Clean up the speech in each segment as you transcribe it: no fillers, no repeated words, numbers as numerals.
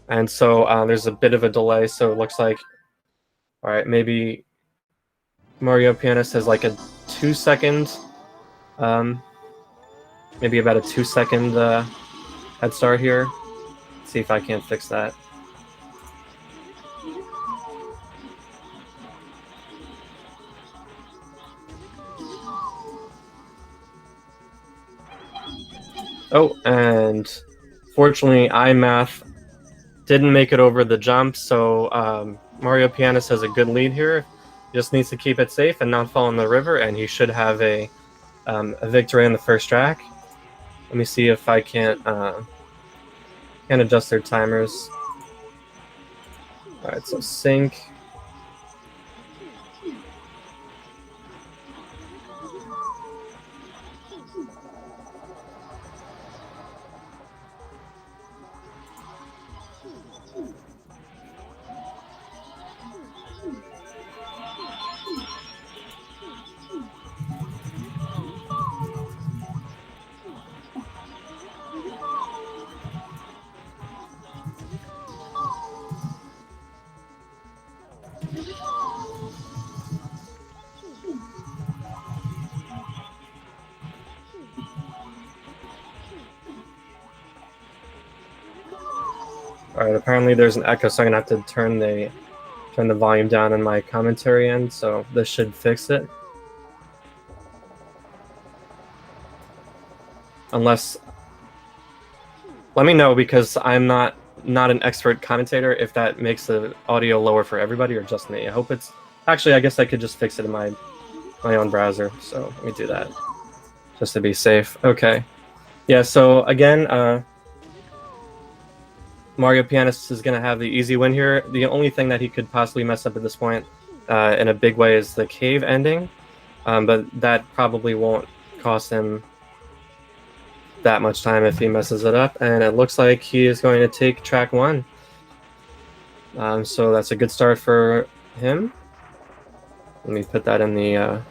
And so there's a bit of a delay, so it looks like, all right, maybe Mario Pianist has like a 2-second, maybe about a 2-second head start here. Let's see if I can't fix that. Oh, and fortunately, iMath didn't make it over the jump, so Mario Pianist has a good lead here. He just needs to keep it safe and not fall in the river, and he should have a victory on the first track. Let me see if I can't adjust their timers. All right, so sync. All right, apparently there's an echo, so I'm gonna have to turn the volume down on my commentary end, so this should fix it. Unless, let me know, because I'm not an expert commentator, if that makes the audio lower for everybody or just me. I hope it's, actually, I guess I could just fix it in my own browser, so let me do that, just to be safe. Okay. Yeah, so again, Mario Pianist is going to have the easy win here. The only thing that he could possibly mess up at this point in a big way is the cave ending, but that probably won't cost him that much time if he messes it up. And it looks like he is going to take track 1. So that's a good start for him. Let me put that in the...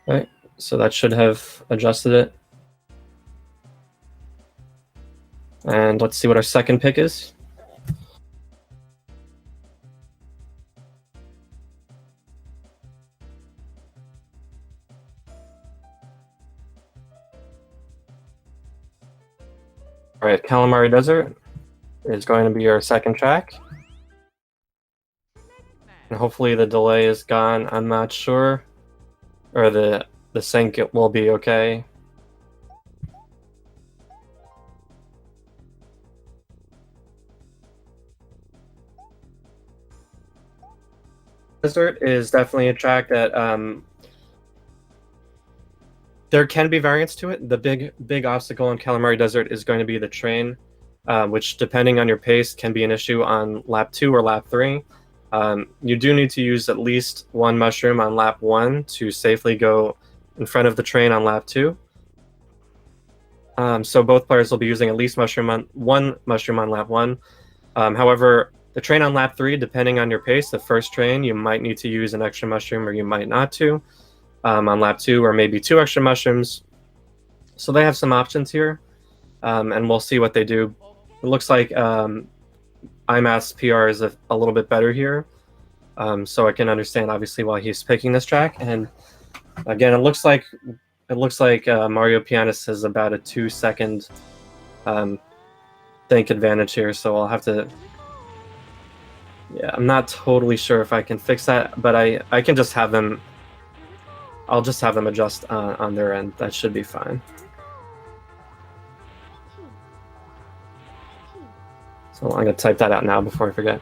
Right, so that should have adjusted it. And let's see what our second pick is. All right, Calamari Desert is going to be our second track. And hopefully the delay is gone. I'm not sure. Or the sync, it will be okay. Desert is definitely a track that there can be variants to it. The big obstacle in Calamari Desert is going to be the train, which, depending on your pace, can be an issue on lap 2 or lap 3. You do need to use at least 1 mushroom on lap 1 to safely go in front of the train on lap 2. So both players will be using at least 1 mushroom on lap 1. However, the train on lap 3, depending on your pace, the first train, you might need to use an extra mushroom or you might not to. On lap 2, or maybe 2 extra mushrooms. So they have some options here, and we'll see what they do. It looks like iMath's PR is a little bit better here, so I can understand obviously why he's picking this track. And again, it looks like Mario Pianist has about a 2-second think advantage here, so I'll have to. Yeah, I'm not totally sure if I can fix that, but I can just have them. I'll just have them adjust on their end. That should be fine. So I'm going to type that out now before I forget.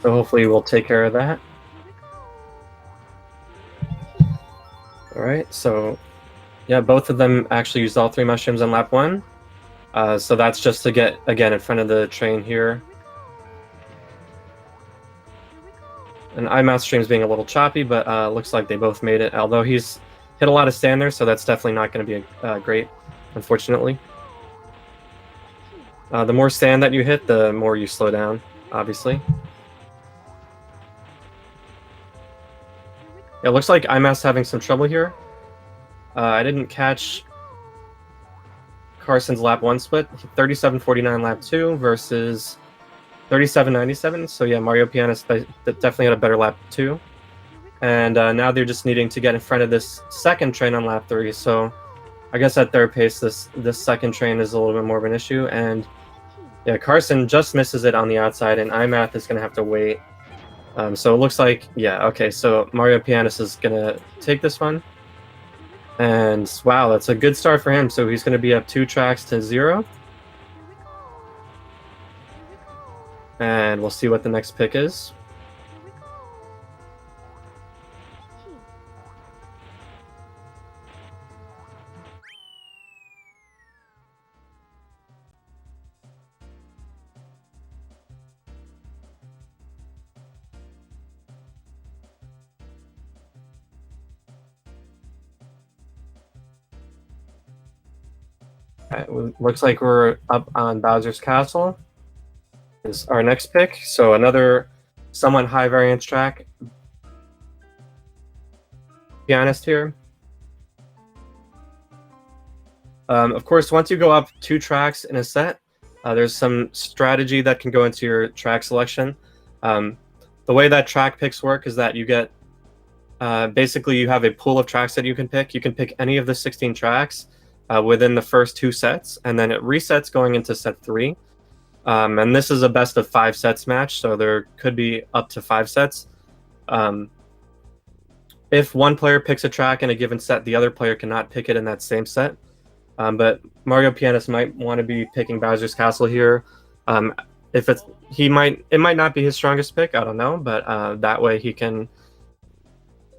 So hopefully we'll take care of that. All right, so yeah, both of them actually used all 3 mushrooms on lap 1. So that's just to get, again, in front of the train here. And iMath stream's being a little choppy, but looks like they both made it. Although he's hit a lot of sand there, so that's definitely not going to be great, unfortunately. The more sand that you hit, the more you slow down, obviously. It looks like iMath's having some trouble here. I didn't catch Carson's lap 1 split. 37.49 lap 2 versus 37.97. So yeah, MarioPianist definitely had a better lap 2. And now they're just needing to get in front of this second train on lap 3. So I guess at their pace, this second train is a little bit more of an issue. And yeah, Carson just misses it on the outside, and iMath is going to have to wait. So it looks like, yeah, okay, so MarioPianist is going to take this one. And wow, that's a good start for him. So he's going to be up 2 tracks to 0. And we'll see what the next pick is. Looks like we're up on Bowser's Castle. Is our next pick. So another somewhat high variance track. Pianist here. Of course, once you go up 2 tracks in a set, there's some strategy that can go into your track selection. The way that track picks work is that you get basically you have a pool of tracks that you can pick. You can pick any of the 16 tracks within the first 2 sets, and then it resets going into set 3. And this is a best of 5 sets match, so there could be up to 5 sets. If one player picks a track in a given set, the other player cannot pick it in that same set. But MarioPianist might want to be picking Bowser's Castle here. It might not be his strongest pick, I don't know, but that way he can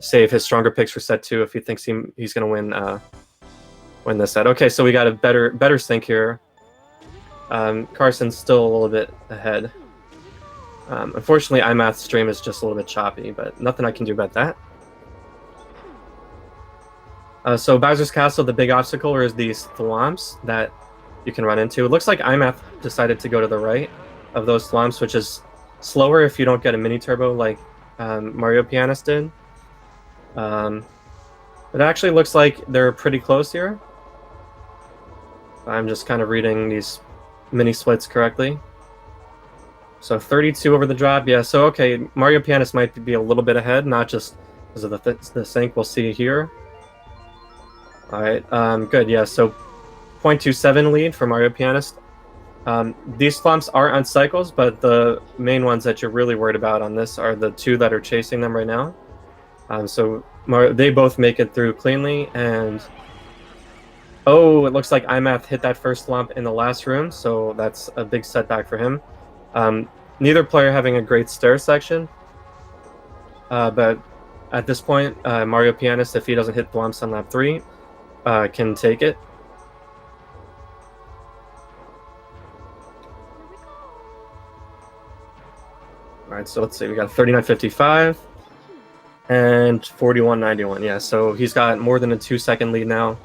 save his stronger picks for set 2 if he thinks he's going to win this set. Okay, so we got a better sync here. Carson's still a little bit ahead. Unfortunately, iMath's stream is just a little bit choppy, but nothing I can do about that. So Bowser's Castle, the big obstacle is these thwomps that you can run into. It looks like iMath decided to go to the right of those thwomps, which is slower if you don't get a mini turbo like MarioPianist did. It actually looks like they're pretty close here. I'm just kind of reading these mini splits correctly. So 32 over the drop, yeah. So okay, MarioPianist might be a little bit ahead, not just because of the sync. We'll see here. All right, good, yeah. So 0.27 lead for MarioPianist. These thwomps are on cycles, but the main ones that you're really worried about on this are the 2 that are chasing them right now. So they both make it through cleanly, and oh, it looks like iMath hit that first thwomp in the last room, so that's a big setback for him. Neither player having a great stair section, but at this point, MarioPianist, if he doesn't hit thwomps on lap 3, can take it. All right, so let's see, we got 39.55 and 41.91. Yeah, so he's got more than a 2-second lead now.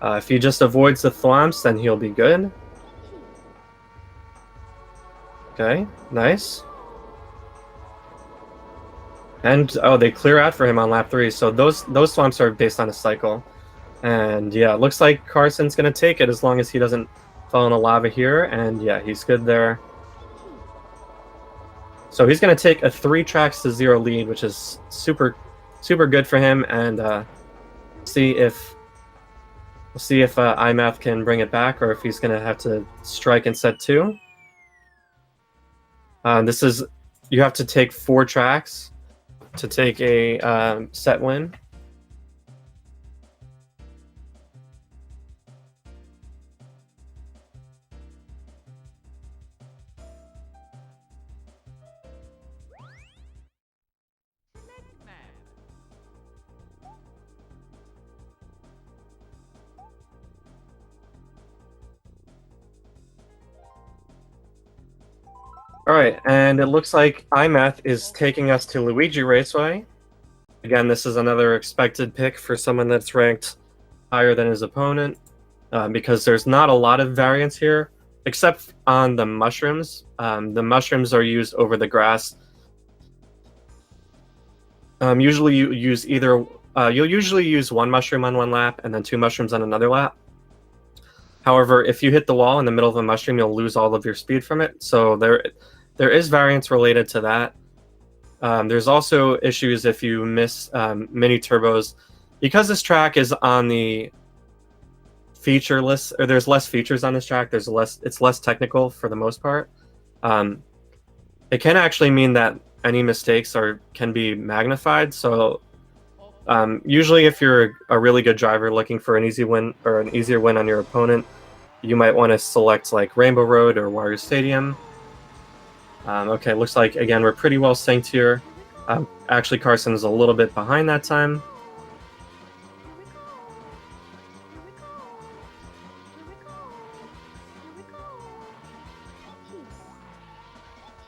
If he just avoids the thwomps, then he'll be good. Okay, nice. And oh, they clear out for him on lap 3. So those thwomps are based on a cycle. And yeah, it looks like Carson's gonna take it as long as he doesn't fall in the lava here. And yeah, he's good there. So he's gonna take a 3 tracks to 0 lead, which is super good for him. And see if iMath can bring it back, or if he's gonna have to strike in set 2. You have to take 4 tracks to take a set win. All right, and it looks like iMath is taking us to Luigi Raceway. Again, this is another expected pick for someone that's ranked higher than his opponent, because there's not a lot of variance here, except on the mushrooms. The mushrooms are used over the grass. Usually you use either, you'll usually use one mushroom on one lap and then two mushrooms on another lap. However, if you hit the wall in the middle of a mushroom, you'll lose all of your speed from it. So there is variance related to that. There's also issues if you miss mini turbos. Because this track is on the feature list, or there's less features on this track, it's less technical for the most part. It can actually mean that any mistakes can be magnified. So usually if you're a really good driver looking for an easy win or an easier win on your opponent, you might want to select like Rainbow Road or Wario Stadium. Okay, looks like, again, we're pretty well synced here. Actually, Carson is a little bit behind that time.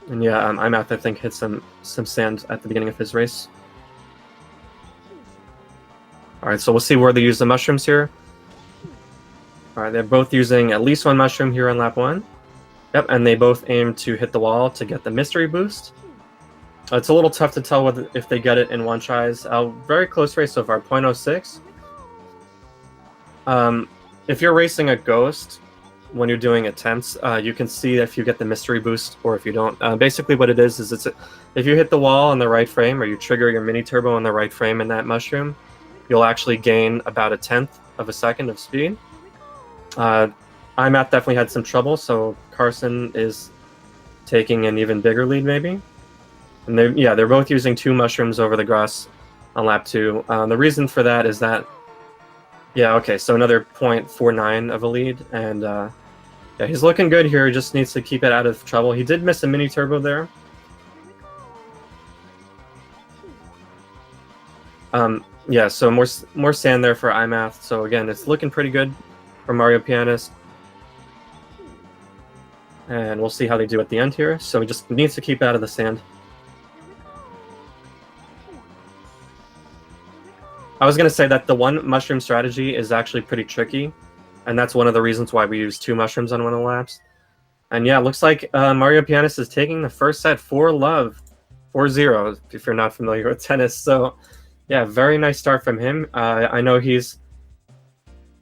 And yeah, iMathII, I think, hit some sand at the beginning of his race. Alright, so we'll see where they use the mushrooms here. Alright, they're both using at least one mushroom here on lap 1. Yep, and they both aim to hit the wall to get the mystery boost. It's a little tough to tell if they get it in one tries. Very close race so far, 0.06. If you're racing a ghost, when you're doing attempts, you can see if you get the mystery boost or if you don't. Basically what it is if you hit the wall on the right frame or you trigger your mini turbo on the right frame in that mushroom, you'll actually gain about 1/10 of a second of speed. iMath definitely had some trouble, so Carson is taking an even bigger lead maybe. And they're both using 2 mushrooms over the grass on lap 2. The reason for that is that, yeah, okay, so another 0.49 of a lead, and yeah, he's looking good here. He just needs to keep it out of trouble. He did miss a mini turbo there. Yeah, so more sand there for iMath. So again, it's looking pretty good for MarioPianist. And we'll see how they do at the end here. So he just needs to keep out of the sand. I was going to say that the one mushroom strategy is actually pretty tricky, and that's one of the reasons why we use 2 mushrooms on one of the laps. And yeah, it looks like MarioPianist is taking the first set 4-love, 4-0, if you're not familiar with tennis. So yeah, very nice start from him. I know he's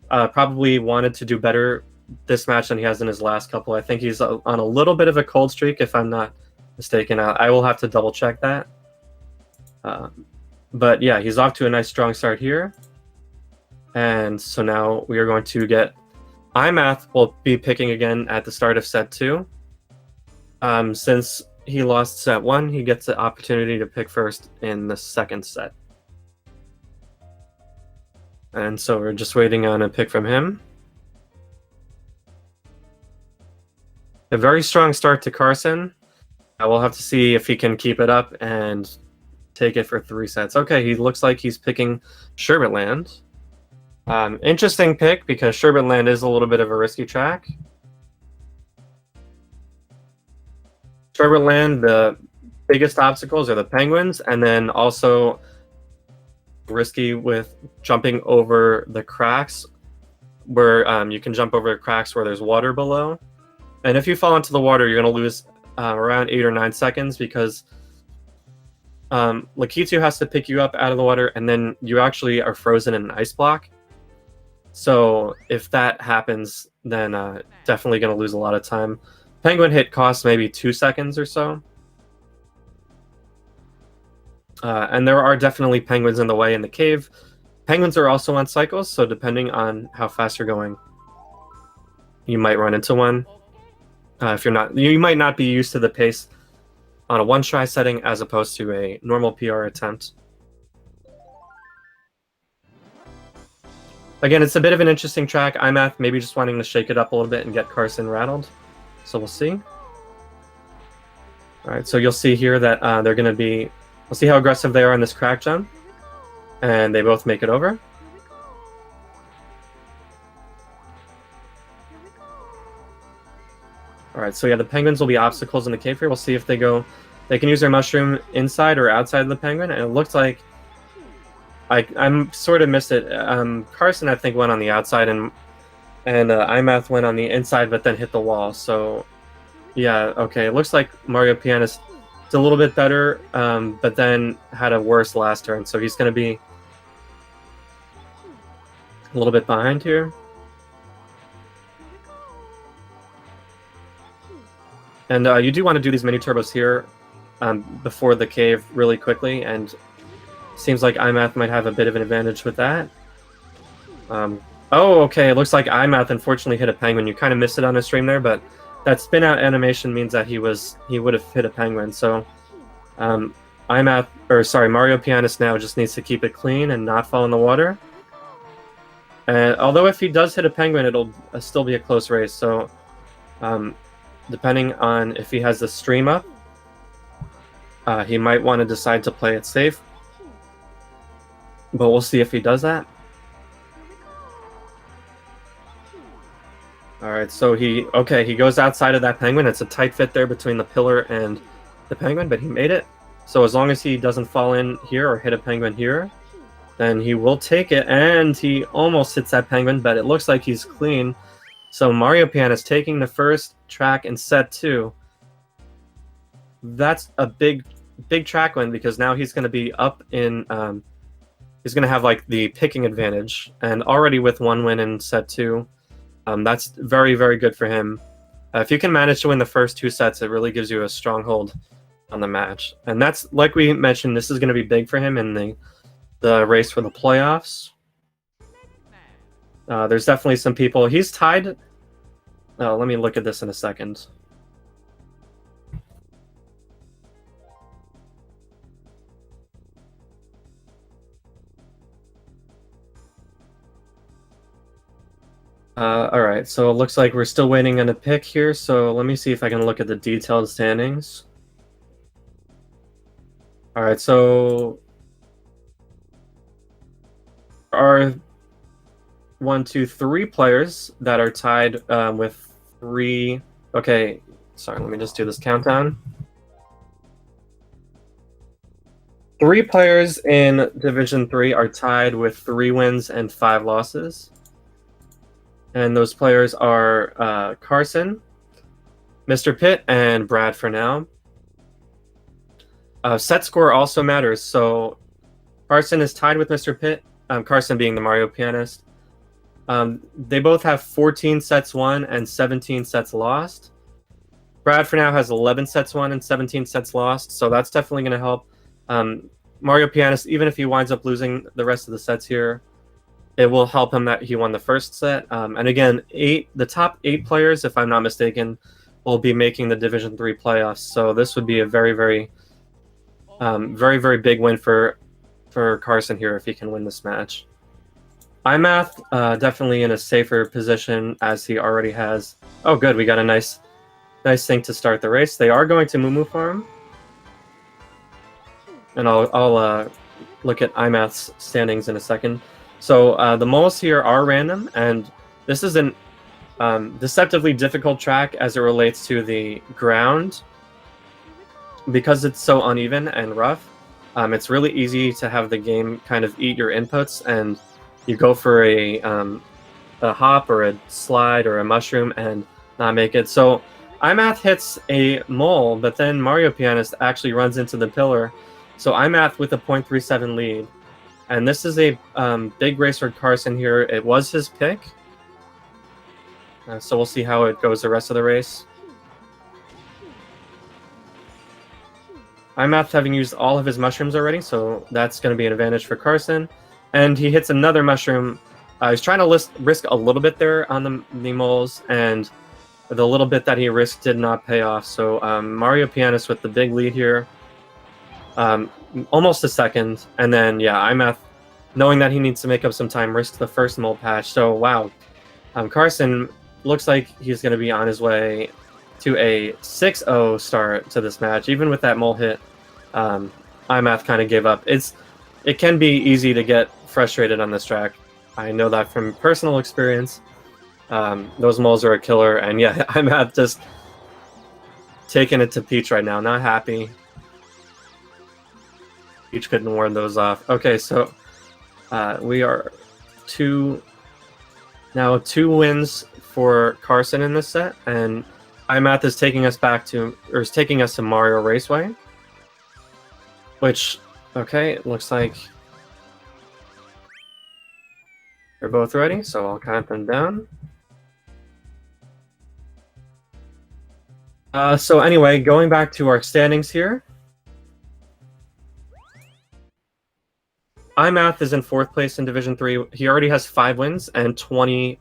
probably wanted to do better this match than he has in his last couple. I think he's on a little bit of a cold streak, if I'm not mistaken. I will have to double check that. But yeah, he's off to a nice strong start here. And so now we are going to get iMath will be picking again at the start of set 2. Since he lost set 1, he gets the opportunity to pick first in the second set. And so we're just waiting on a pick from him. A very strong start to Carson. We'll have to see if he can keep it up and take it for 3 sets. Okay, he looks like he's picking Sherbet Land. Interesting pick because Sherbet Land is a little bit of a risky track. Sherbet Land, the biggest obstacles are the penguins, and then also risky with jumping over the cracks where you can jump over cracks where there's water below. And if you fall into the water, you're going to lose around 8 or 9 seconds because Lakitu has to pick you up out of the water, and then you actually are frozen in an ice block. So if that happens, then definitely going to lose a lot of time. Penguin hit costs maybe 2 seconds or so. And there are definitely penguins in the way in the cave. Penguins are also on cycles, so depending on how fast you're going, you might run into one. If you're not, you might not be used to the pace on a one-try setting as opposed to a normal PR attempt. Again, it's a bit of an interesting track. iMath maybe just wanting to shake it up a little bit and get Carson rattled. So we'll see. All right, so you'll see here that they're going to be... We'll see how aggressive they are on this crack jump. And they both make it over. All right, so yeah, the penguins will be obstacles in the cave here. We'll see if they can use their mushroom inside or outside of the penguin. And it looks like I'm sort of missed it. Carson, I think, went on the outside, and iMath went on the inside, but then hit the wall. So, yeah, okay. It looks like Mario Pianist is a little bit better, but then had a worse last turn. So he's going to be a little bit behind here. And you do want to do these mini turbos here before the cave really quickly, and seems like iMath might have a bit of an advantage with that. Oh, okay, it looks like iMath unfortunately hit a penguin. You kind of missed it on the stream there, but that spin out animation means that he would have hit a penguin. So Mario Pianist now just needs to keep it clean and not fall in the water. And although if he does hit a penguin, it'll still be a close race. So depending on if he has the stream up, he might want to decide to play it safe. But we'll see if he does that. Alright, so he goes outside of that penguin. It's a tight fit there between the pillar and the penguin, but he made it. So as long as he doesn't fall in here or hit a penguin here, then he will take it, and he almost hits that penguin, but it looks like he's clean. So Mario Pianist taking the first track in set 2. That's a big track win, because now he's going to be up in... he's going to have like the picking advantage, and already with 1 win in set 2, that's very, very good for him. If you can manage to win the first 2 sets, it really gives you a stronghold on the match. And that's, like we mentioned, this is going to be big for him in the race for the playoffs. There's definitely some people. He's tied. Let me look at this in a second. Alright, so it looks like we're still waiting on a pick here, so let me see if I can look at the detailed standings. Alright, so... are 1, 2, 3 players that are tied with 3... Okay, sorry, let me just do this countdown. 3 players in Division 3 are tied with 3 wins and 5 losses. And those players are Carson, Mr. Pitt, and Brad for now. Set score also matters, so Carson is tied with Mr. Pitt, Carson being the Mario Pianist. They both have 14 sets won and 17 sets lost. Brad for now has 11 sets won and 17 sets lost, so that's definitely going to help. Mario Pianist, even if he winds up losing the rest of the sets here, it will help him that he won the first set. And again, the top 8 players, if I'm not mistaken, will be making the Division 3 playoffs. So this would be a very, very, very big win for Carson here if he can win this match. iMath definitely in a safer position as he already has. Oh, good, we got a nice thing to start the race. They are going to Moo Farm, and I'll look at iMath's standings in a second. So the moles here are random, and this is an deceptively difficult track as it relates to the ground. Because it's so uneven and rough, it's really easy to have the game kind of eat your inputs, and you go for a hop or a slide or a mushroom and not make it. So iMath hits a mole, but then Mario Pianist actually runs into the pillar. So iMath with a 0.37 lead. And this is a big race for Carson here. It was his pick. So we'll see how it goes the rest of the race. iMath having used all of his mushrooms already, so that's going to be an advantage for Carson. And he hits another mushroom. He's trying to risk a little bit there on the moles, and the little bit that he risked did not pay off. So Mario Pianist with the big lead here. Almost a second, and then iMath, knowing that he needs to make up some time, risks the first mole patch. So wow, Carson looks like he's going to be on his way to a 6-0 start to this match. Even with that mole hit, iMath kind of gave up. It can be easy to get frustrated on this track. I know that from personal experience. Those moles are a killer, and iMath just taking it to Peach right now, not happy. Peach couldn't warn those off. Okay, so We are now two wins for Carson in this set, and iMath is taking us to Mario Raceway, which, okay, it looks like they're both ready, so I'll count them down. So anyway, going back to our standings here, iMath is in 4th place in Division 3. He already has 5 wins and 20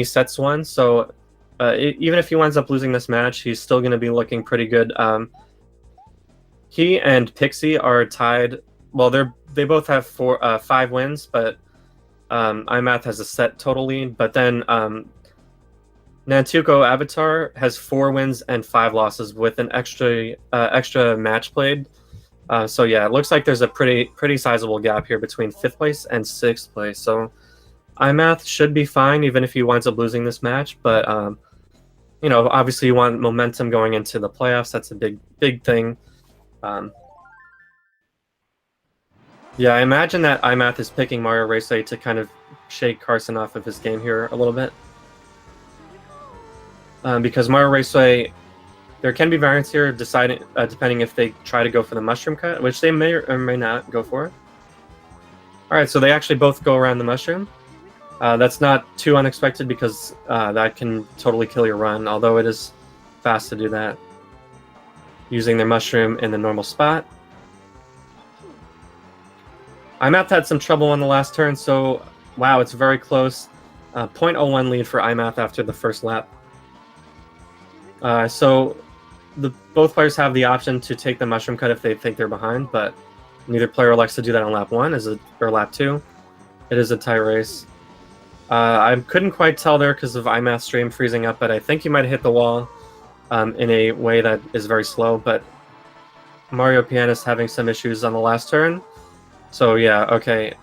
sets won, so even if he winds up losing this match, he's still going to be looking pretty good. He and Pixie are tied. Well, they both have 5 wins, but iMath has a set total lead. But then Nantuko Avatar has 4 wins and 5 losses with an extra match played. So yeah, it looks like there's a pretty sizable gap here between 5th place and 6th place. So iMath should be fine even if he winds up losing this match. But you know, obviously you want momentum going into the playoffs. That's a big thing. Yeah, I imagine that iMath is picking Mario Raceway to kind of shake Carson off of his game here a little bit. Because Mario Raceway, there can be variance here depending if they try to go for the mushroom cut, which they may or may not go for. Alright, so they actually both go around the mushroom. That's not too unexpected because that can totally kill your run, although it is fast to do that. Using their mushroom in the normal spot. iMath had some trouble on the last turn, so wow, it's very close. 0.01 lead for iMath after the first lap. So both players have the option to take the mushroom cut if they think they're behind, but neither player elects to do that on lap 1 or lap 2. It is a tie race. I couldn't quite tell there because of iMath's stream freezing up, but I think he might have hit the wall in a way that is very slow, but MarioPianist having some issues on the last turn. So yeah, okay.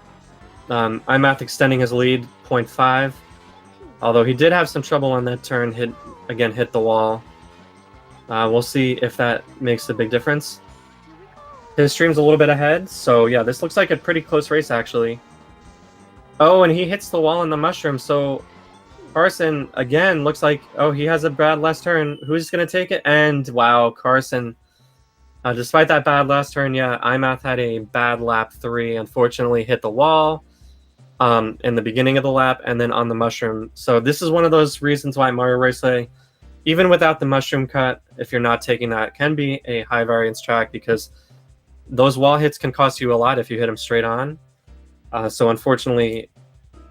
iMath extending his lead, 0.5. Although he did have some trouble on that turn, hit the wall. We'll see if that makes a big difference. His stream's a little bit ahead, so yeah, this looks like a pretty close race actually. Oh, and he hits the wall in the mushroom, so Carson, again, looks like, oh, he has a bad last turn. Who's going to take it? And wow, Carson, despite that bad last turn, yeah, iMath had a bad lap 3, unfortunately hit the wall in the beginning of the lap and then on the mushroom. So this is one of those reasons why Mario Raceway, even without the mushroom cut, if you're not taking that, can be a high variance track because those wall hits can cost you a lot if you hit them straight on. So unfortunately,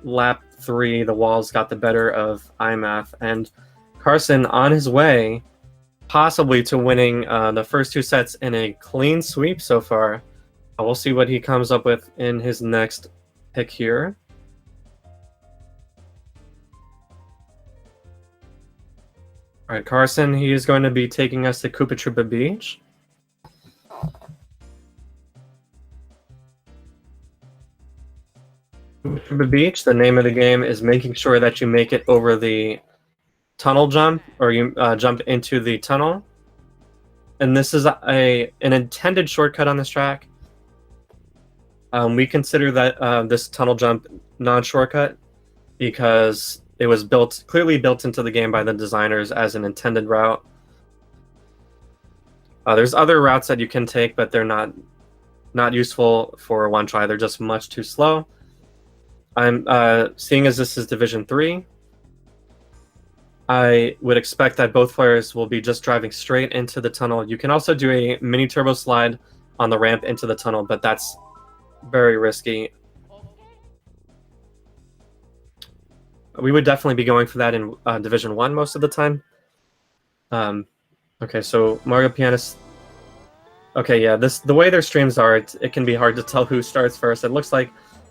lap 3, the walls got the better of iMath, and Carson on his way possibly to winning the first 2 sets in a clean sweep so far. We'll see what he comes up with in his next pick here. Alright, Carson, he is going to be taking us to Koopa Troopa Beach. Troopa Beach, the name of the game is making sure that you make it over the tunnel jump, or you jump into the tunnel. And this is an intended shortcut on this track. We consider that this tunnel jump non-shortcut because it was clearly built into the game by the designers as an intended route. There's other routes that you can take, but they're not useful for one try. They're just much too slow. I'm seeing as this is Division 3, I would expect that both players will be just driving straight into the tunnel. You can also do a mini turbo slide on the ramp into the tunnel, but that's very risky. We would definitely be going for that in Division 1 most of the time. Okay, so MarioPianist. Okay, yeah, the way their streams are, it can be hard to tell who starts first. It looks like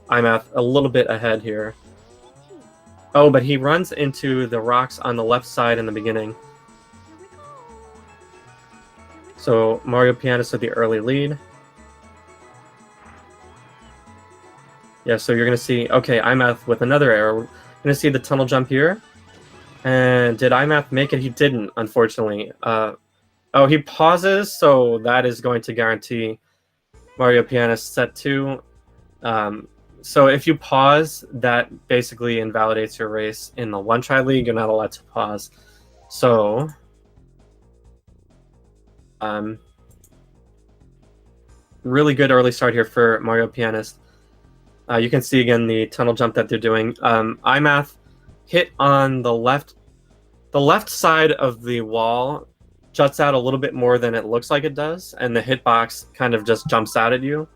iMath a little bit ahead here. Oh, but he runs into the rocks on the left side in the beginning. So MarioPianist with the early lead. Yeah, so you're going to see, okay, iMath with another error. We're going to see the tunnel jump here. And did iMath make it? He didn't, unfortunately. Oh, he pauses, so that is going to guarantee MarioPianist set 2. So if you pause, that basically invalidates your race. In the one-try league, you're not allowed to pause. So, really good early start here for Mario Pianist. You can see again the tunnel jump that they're doing. iMath hit on the left side of the wall, juts out a little bit more than it looks like it does, and the hitbox kind of just jumps out at you.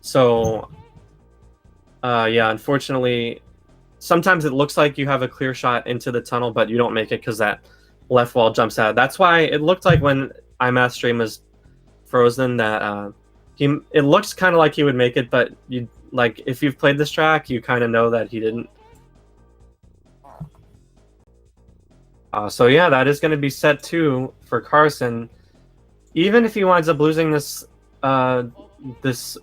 So, yeah, unfortunately, sometimes it looks like you have a clear shot into the tunnel, but you don't make it because that left wall jumps out. That's why it looked like when iMath's stream was frozen that it looks kind of like he would make it, but you like if you've played this track, you kind of know that he didn't. So yeah, that is going to be set 2 for Carson. Even if he winds up losing this this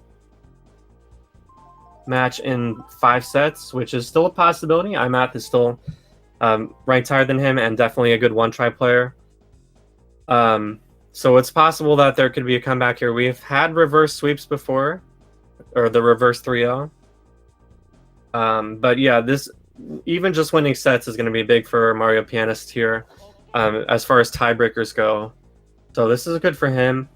match in 5 sets, which is still a possibility. iMath is still ranked higher than him and definitely a good one-try player. So it's possible that there could be a comeback here. We've had reverse sweeps before, or the reverse 3-0. But yeah, this even just winning sets is going to be big for Mario Pianist here, as far as tiebreakers go. So this is good for him.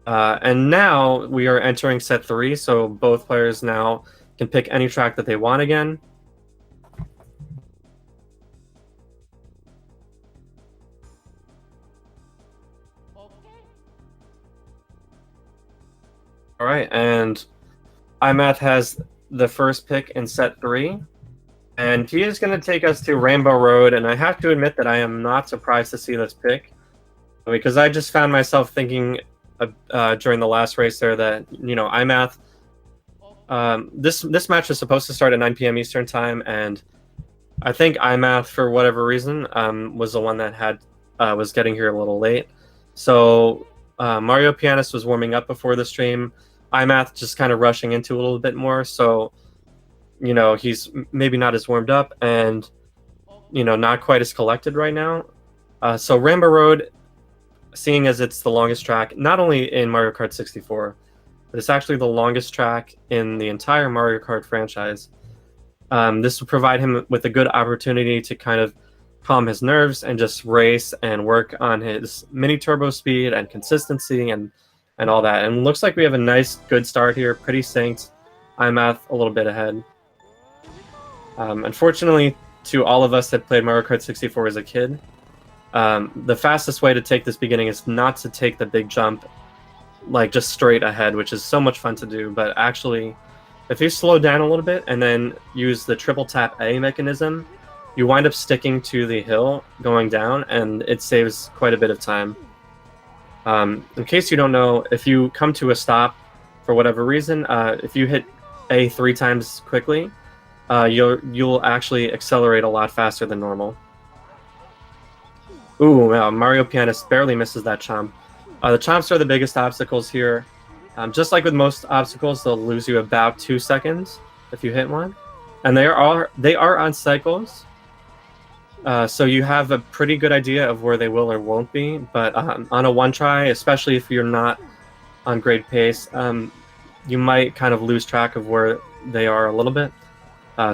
And now we are entering set 3, so both players now can pick any track that they want again. All right, and iMath has the first pick in set 3, and he is going to take us to Rainbow Road, and I have to admit that I am not surprised to see this pick, because I just found myself thinking during the last race there that, you know, iMath, this match was supposed to start at 9 p.m. Eastern time, and I think iMath, for whatever reason, was the one that had was getting here a little late. So Mario Pianist was warming up before the stream. iMath just kind of rushing into a little bit more, so, you know, he's maybe not as warmed up and, you know, not quite as collected right now. So Rainbow Road, seeing as it's the longest track, not only in Mario Kart 64, but it's actually the longest track in the entire Mario Kart franchise. This will provide him with a good opportunity to kind of calm his nerves and just race and work on his mini turbo speed and consistency and all that. And looks like we have a nice, good start here. Pretty synced. iMath a little bit ahead. Unfortunately, to all of us that played Mario Kart 64 as a kid, the fastest way to take this beginning is not to take the big jump, like just straight ahead, which is so much fun to do. But actually, if you slow down a little bit and then use the triple tap A mechanism, you wind up sticking to the hill going down, and it saves quite a bit of time. In case you don't know, if you come to a stop for whatever reason, if you hit A 3 times quickly, you'll actually accelerate a lot faster than normal. Ooh, Mario Pianist barely misses that chomp. The chomps are the biggest obstacles here. Just like with most obstacles, they'll lose you about 2 seconds if you hit one, and they are on cycles. So you have a pretty good idea of where they will or won't be, but on a one try, especially if you're not on great pace, you might kind of lose track of where they are a little bit.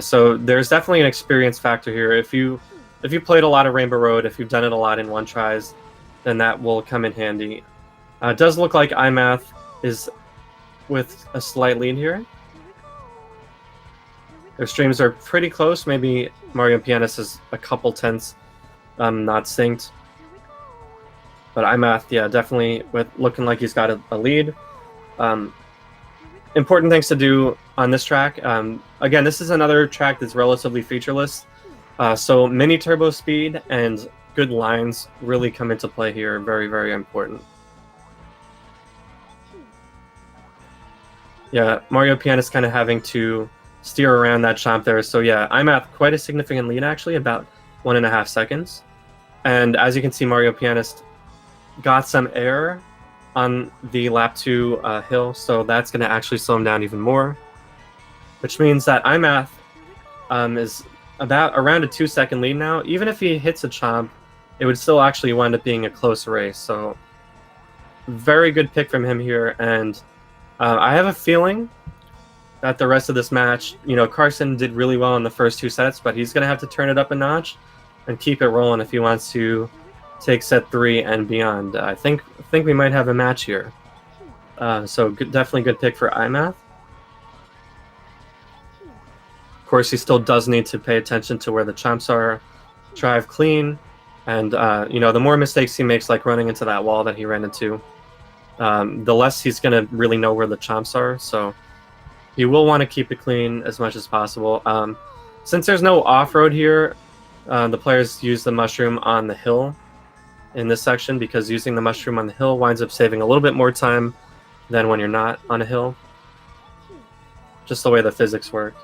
So there's definitely an experience factor here. If you played a lot of Rainbow Road, if you've done it a lot in one tries, then that will come in handy. It does look like iMath is with a slight lead here. Their streams are pretty close. Maybe Mario Pianist is a couple tenths not synced. But iMath, yeah, definitely looking like he's got a lead. Important things to do on this track. Again, this is another track that's relatively featureless. So mini turbo speed and good lines really come into play here. Very, very important. Yeah, Mario Pianist kind of having to steer around that chomp there. So yeah, iMath quite a significant lead actually, about 1.5 seconds. And as you can see, Mario Pianist got some air on the lap 2 hill, so that's going to actually slow him down even more. Which means that iMath is around a 2-second lead now. Even if he hits a chomp, it would still actually wind up being a close race. So very good pick from him here, and I have a feeling that the rest of this match, you know, Carson did really well in the first 2 sets, but he's going to have to turn it up a notch and keep it rolling if he wants to take set 3 and beyond. I think we might have a match here. So definitely good pick for iMath. Of course, he still does need to pay attention to where the chomps are, drive clean, and you know, the more mistakes he makes, like running into that wall that he ran into, the less he's going to really know where the chomps are. So you will want to keep it clean as much as possible. Since there's no off-road here, the players use the mushroom on the hill in this section, because using the mushroom on the hill winds up saving a little bit more time than when you're not on a hill. Just the way the physics work.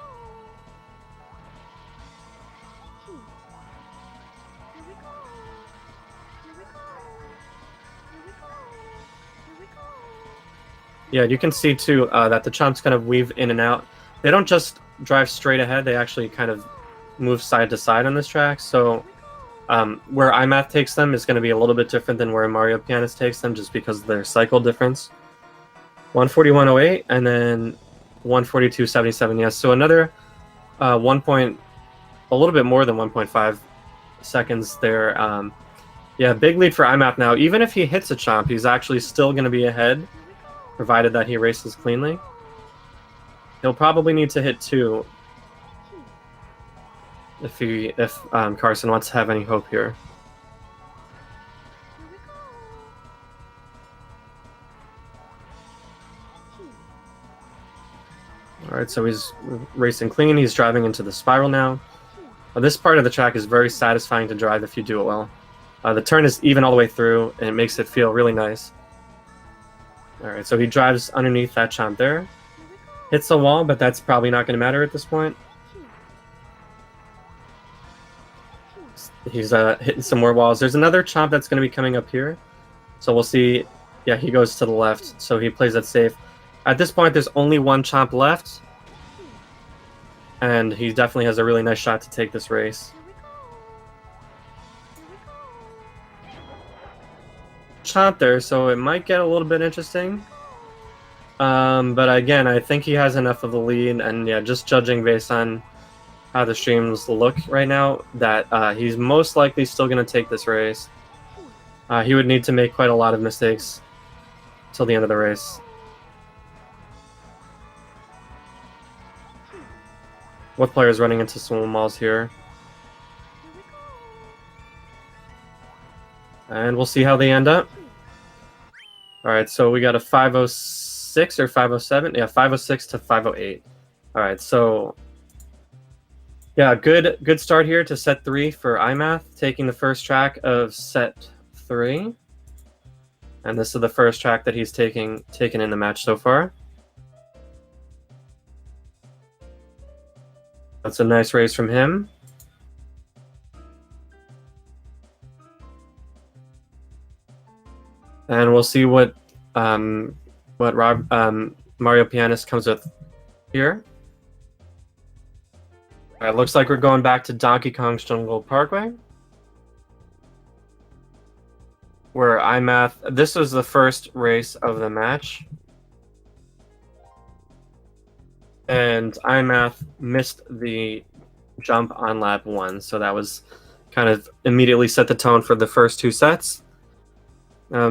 Yeah, you can see too that the chomps kind of weave in and out. They don't just drive straight ahead, they actually kind of move side to side on this track. So where iMath takes them is going to be a little bit different than where MarioPianist takes them, just because of their cycle difference. 141.08 and then 142.77. Yes, so another a little bit more than 1.5 seconds there. Yeah, big lead for iMath now. Even if he hits a chomp, he's actually still going to be ahead, provided that he races cleanly. He'll probably need to hit 2 if Carson wants to have any hope here. Alright, so he's racing clean. He's driving into the spiral now. This part of the track is very satisfying to drive if you do it well. The turn is even all the way through, and it makes it feel really nice. Alright, so he drives underneath that chomp there. Hits the wall, but that's probably not going to matter at this point. He's hitting some more walls. There's another chomp that's going to be coming up here. So we'll see. Yeah, he goes to the left, so he plays it safe. At this point, there's only one chomp left. And he definitely has a really nice shot to take this race. Chomp there, so it might get a little bit interesting. But again, I think he has enough of the lead, and yeah, just judging based on how the streams look right now, that he's most likely still going to take this race. He would need to make quite a lot of mistakes till the end of the race. What player's running into some walls here? And we'll see how they end up. Alright, so we got a 506 or 507? Yeah, 506 to 508. Alright, so yeah, good start here to set 3 for iMath, taking the first track of set 3. And this is the first track that he's taken in the match so far. That's a nice race from him. And we'll see what MarioPianist comes with here. All right, looks like we're going back to Donkey Kong's Jungle Parkway, where iMath. This was the first race of the match, and iMath missed the jump on lap 1, so that was kind of immediately set the tone for the first 2 sets.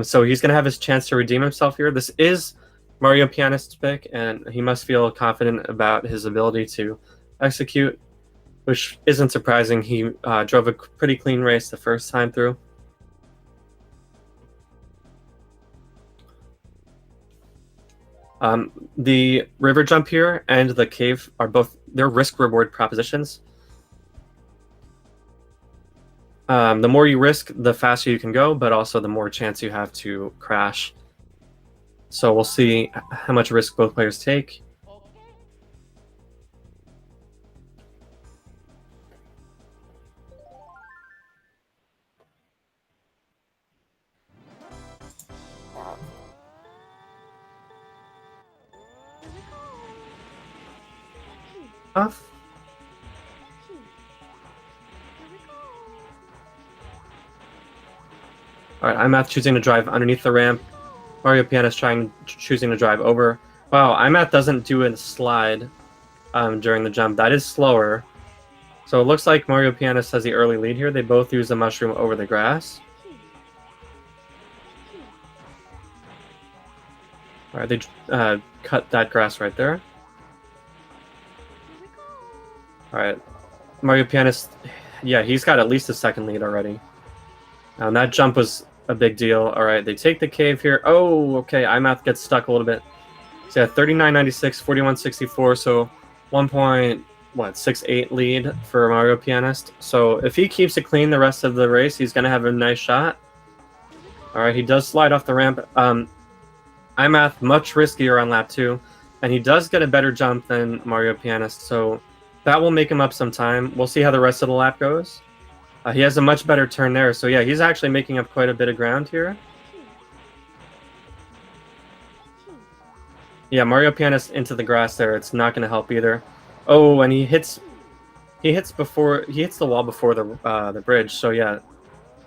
So he's going to have his chance to redeem himself here. This is MarioPianist's pick, and he must feel confident about his ability to execute, which isn't surprising. He drove a pretty clean race the first time through. The river jump here and the cave are both, they're risk-reward propositions. The more you risk, the faster you can go, but also the more chance you have to crash. So we'll see how much risk both players take. Off. Alright, iMath choosing to drive underneath the ramp. MarioPianist choosing to drive over. Wow, iMath doesn't do a slide during the jump. That is slower. So it looks like Mario Pianist has the early lead here. They both use the mushroom over the grass. Alright, they cut that grass right there. Alright, Mario Pianist, yeah, he's got at least a second lead already. That jump was a big deal. Alright, they take the cave here. Oh, okay, iMath gets stuck a little bit. So yeah, 39.96, 41.64, so 1.68 lead for Mario Pianist. So if he keeps it clean the rest of the race, he's going to have a nice shot. Alright, he does slide off the ramp. iMath much riskier on lap 2, and he does get a better jump than Mario Pianist, so that will make him up some time. We'll see how the rest of the lap goes. He has a much better turn there, so yeah, he's actually making up quite a bit of ground here. Yeah, Mario Pianist into the grass there. It's not going to help either. Oh, and he hits the wall before the bridge. So yeah,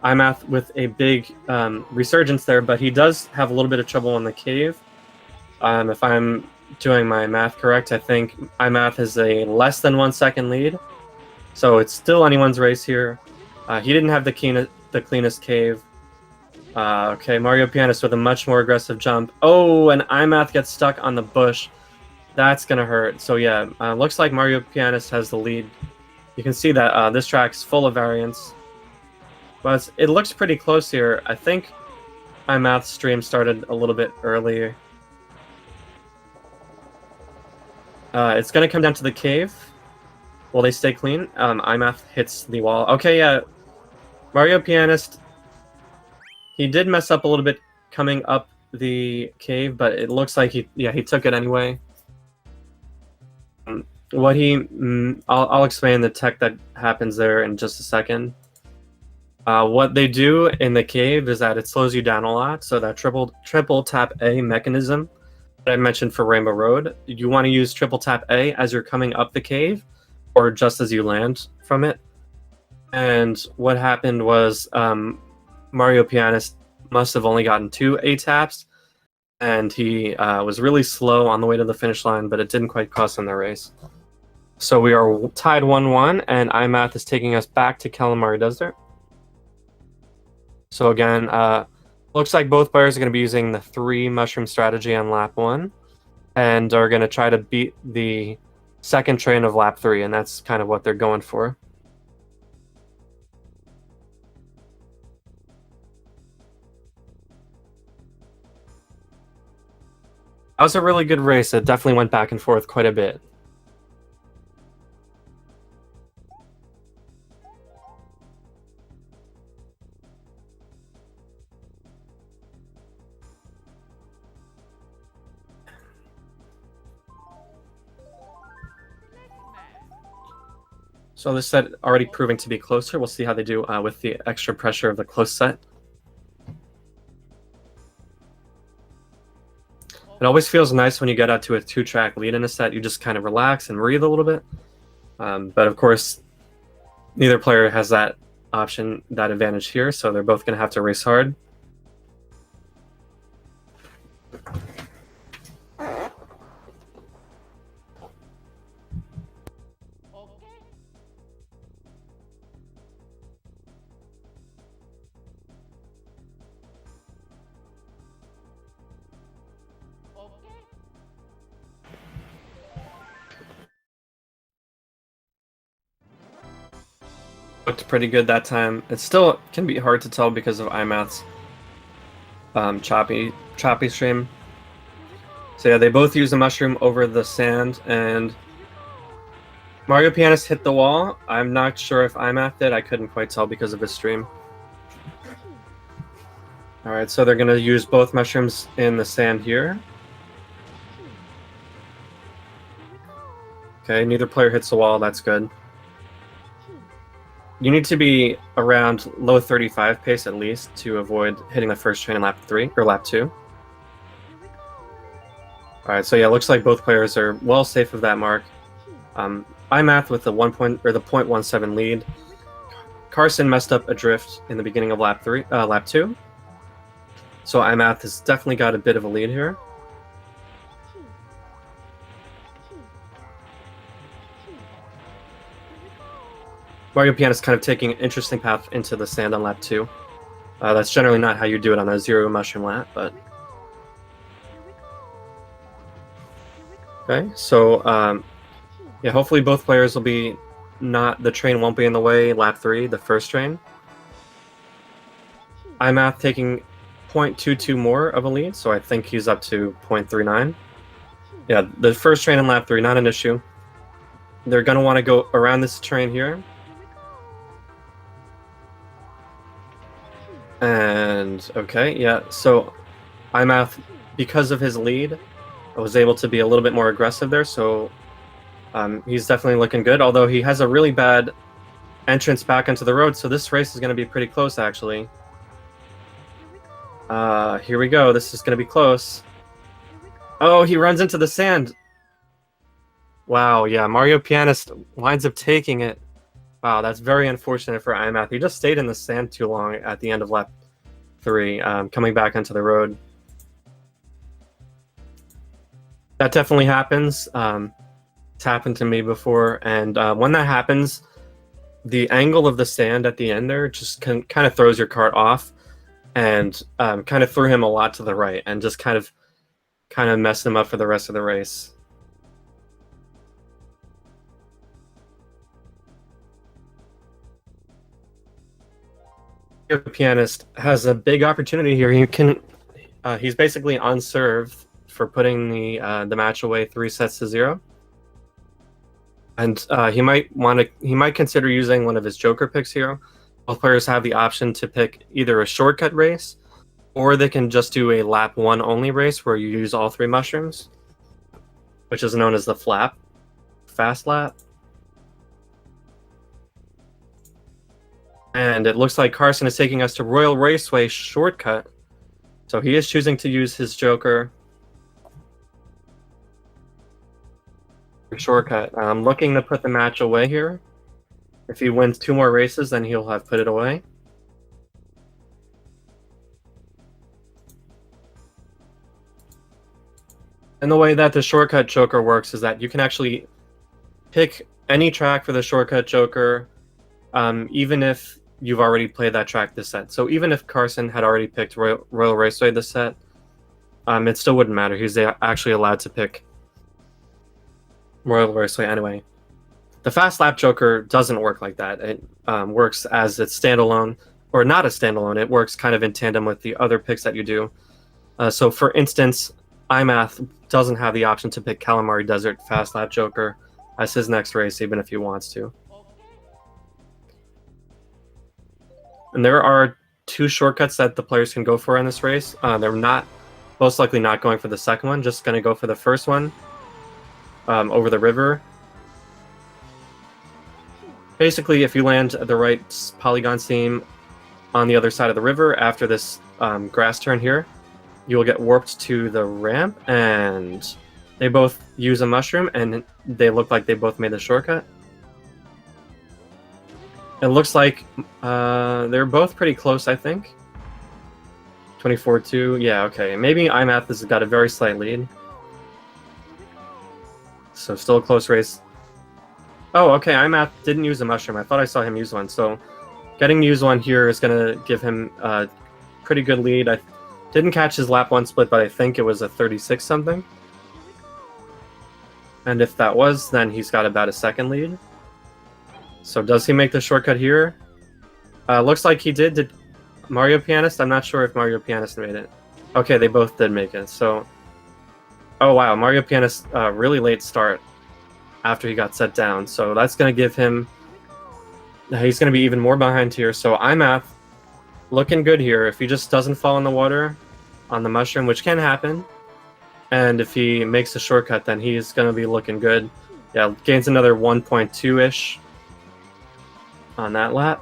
iMath with a big resurgence there, but he does have a little bit of trouble in the cave. If I'm doing my math correct, I think iMath has a less than 1 second lead. So it's still anyone's race here. He didn't have the cleanest cave. Okay, Mario Pianist with a much more aggressive jump. Oh, and iMath gets stuck on the bush. That's gonna hurt. So yeah, looks like Mario Pianist has the lead. You can see that this track's full of variance. But it looks pretty close here. I think iMath's stream started a little bit earlier. It's gonna come down to the cave. Will they stay clean? iMath hits the wall. Okay, yeah. Mario Pianist, he did mess up a little bit coming up the cave, but it looks like he took it anyway. I'll explain the tech that happens there in just a second. What they do in the cave is that it slows you down a lot, so that triple tap A mechanism that I mentioned for Rainbow Road, you want to use triple tap A as you're coming up the cave, or just as you land from it. And what happened was Mario Pianist must have only gotten 2 A taps, and he was really slow on the way to the finish line, but it didn't quite cost him the race. So we are tied 1-1, and iMath is taking us back to Calamari Desert. So again, looks like both players are going to be using the 3 mushroom strategy on lap 1, and are going to try to beat the second train of lap 3, and that's kind of what they're going for. That was a really good race. It definitely went back and forth quite a bit. So this set already proving to be closer. We'll see how they do with the extra pressure of the close set. It always feels nice when you get out to a 2-track lead in a set. You just kind of relax and breathe a little bit. But of course, neither player has that option, that advantage here, so they're both going to have to race hard. Looked pretty good that time. It still can be hard to tell because of iMath's choppy stream. So yeah, they both use the mushroom over the sand, and Mario Pianist hit the wall. I'm not sure if iMath did. I couldn't quite tell because of his stream. Alright, so they're going to use both mushrooms in the sand here. Okay, neither player hits the wall. That's good. You need to be around low 35 pace at least to avoid hitting the first train in lap 3 or lap 2. Alright, so yeah, it looks like both players are well safe of that mark. iMath with the 0.17 lead. Carson messed up a drift in the beginning of lap 2. So iMath has definitely got a bit of a lead here. Mario Pianist kind of taking an interesting path into the sand on lap 2. That's generally not how you do it on a 0 mushroom lap, but... Okay, so yeah, hopefully both players will be the train won't be in the way lap 3, the first train. iMath taking 0.22 more of a lead, so I think he's up to 0.39. Yeah, the first train in lap 3, not an issue. They're going to want to go around this train here. And, okay, yeah, so iMath, because of his lead, was able to be a little bit more aggressive there, so he's definitely looking good, although he has a really bad entrance back into the road, so this race is going to be pretty close, actually. Here we go, this is going to be close. Oh, he runs into the sand! Wow, yeah, Mario Pianist winds up taking it. Wow, that's very unfortunate for iMath. He just stayed in the sand too long at the end of lap 3, coming back onto the road. That definitely happens. It's happened to me before, and when that happens, the angle of the sand at the end there just kind of throws your kart off, and kind of threw him a lot to the right, and just kind of messed him up for the rest of the race. Pianist has a big opportunity here. He's basically on serve for putting the match away 3-0, and he might consider using one of his Joker picks here. Both players have the option to pick either a shortcut race, or they can just do a lap 1 only race where you use all 3 mushrooms, which is known as the fast lap. And it looks like Carson is taking us to Royal Raceway shortcut. So he is choosing to use his Joker. Shortcut. I'm looking to put the match away here. If he wins 2 more races, then he'll have put it away. And the way that the shortcut Joker works is that you can actually pick any track for the shortcut Joker, even if you've already played that track this set. So even if Carson had already picked Royal Raceway this set, it still wouldn't matter. He's actually allowed to pick Royal Raceway anyway. The Fast Lap Joker doesn't work like that. It works as its standalone, or not a standalone. It works kind of in tandem with the other picks that you do. So for instance, iMath doesn't have the option to pick Calamari Desert Fast Lap Joker as his next race, even if he wants to. And there are 2 shortcuts that the players can go for in this race. They're most likely not going for the second one, just going to go for the first one over the river. Basically, if you land at the right polygon seam on the other side of the river after this grass turn here, you will get warped to the ramp, and they both use a mushroom, and they look like they both made the shortcut. It looks like they're both pretty close, I think. 24-2, yeah, okay. Maybe iMath has got a very slight lead. So still a close race. Oh, okay, iMath didn't use a mushroom. I thought I saw him use one. So getting to use one here is going to give him a pretty good lead. I didn't catch his lap 1 split, but I think it was a 36 something. And if that was, then he's got about a second lead. So does he make the shortcut here? Looks like he did. Did Mario Pianist? I'm not sure if Mario Pianist made it. Okay, they both did make it. So, oh wow, Mario Pianist really late start after he got set down. So that's going to give him... He's going to be even more behind here. So iMath looking good here. If he just doesn't fall in the water on the mushroom, which can happen, and if he makes a shortcut, then he's going to be looking good. Yeah, gains another 1.2-ish on that lap.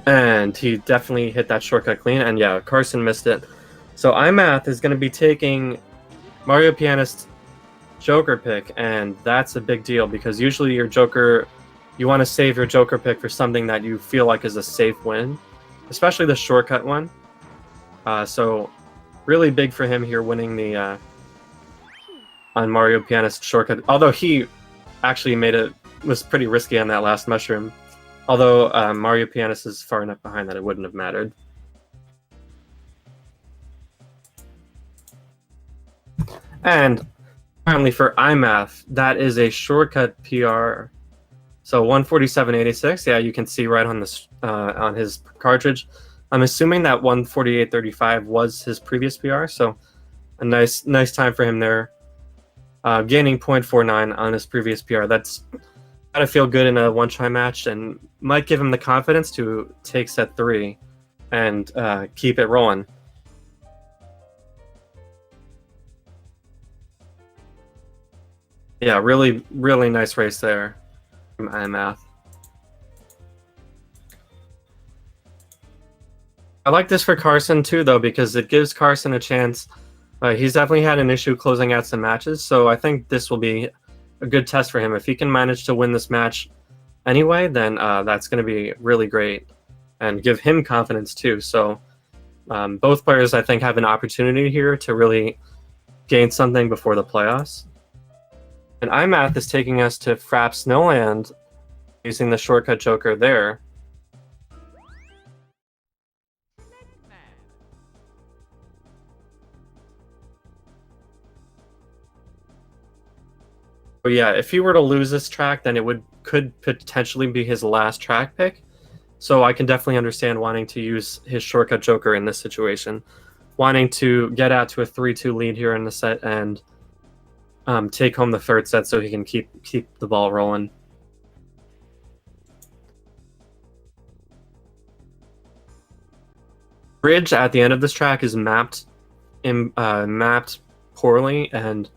And he definitely hit that shortcut clean, and yeah, Carson missed it. So iMath is going to be taking Mario Pianist's Joker pick, and that's a big deal, because usually your Joker, you want to save your Joker pick for something that you feel like is a safe win, especially the shortcut one. So really big for him here winning the on Mario Pianist shortcut. Although he actually was pretty risky on that last mushroom. Although Mario Pianist is far enough behind that it wouldn't have mattered. And apparently for iMath, that is a shortcut PR. So 147.86, yeah, you can see right on this on his cartridge. I'm assuming that 148.35 was his previous PR, so a nice time for him there. Gaining 0.49 on his previous PR. That's gotta feel good in a one-try match, and might give him the confidence to take set 3 and keep it rolling. Yeah, really nice race there from iMath. I like this for Carson too, though, because it gives Carson a chance. He's definitely had an issue closing out some matches, so I think this will be a good test for him. If he can manage to win this match anyway, then that's going to be really great and give him confidence too. So both players, I think, have an opportunity here to really gain something before the playoffs. And iMath is taking us to Frap Snowland using the shortcut joker there. But yeah, if he were to lose this track, then it could potentially be his last track pick. So I can definitely understand wanting to use his shortcut joker in this situation, wanting to get out to a 3-2 lead here in the set and take home the third set so he can keep the ball rolling. Bridge at the end of this track is mapped poorly, and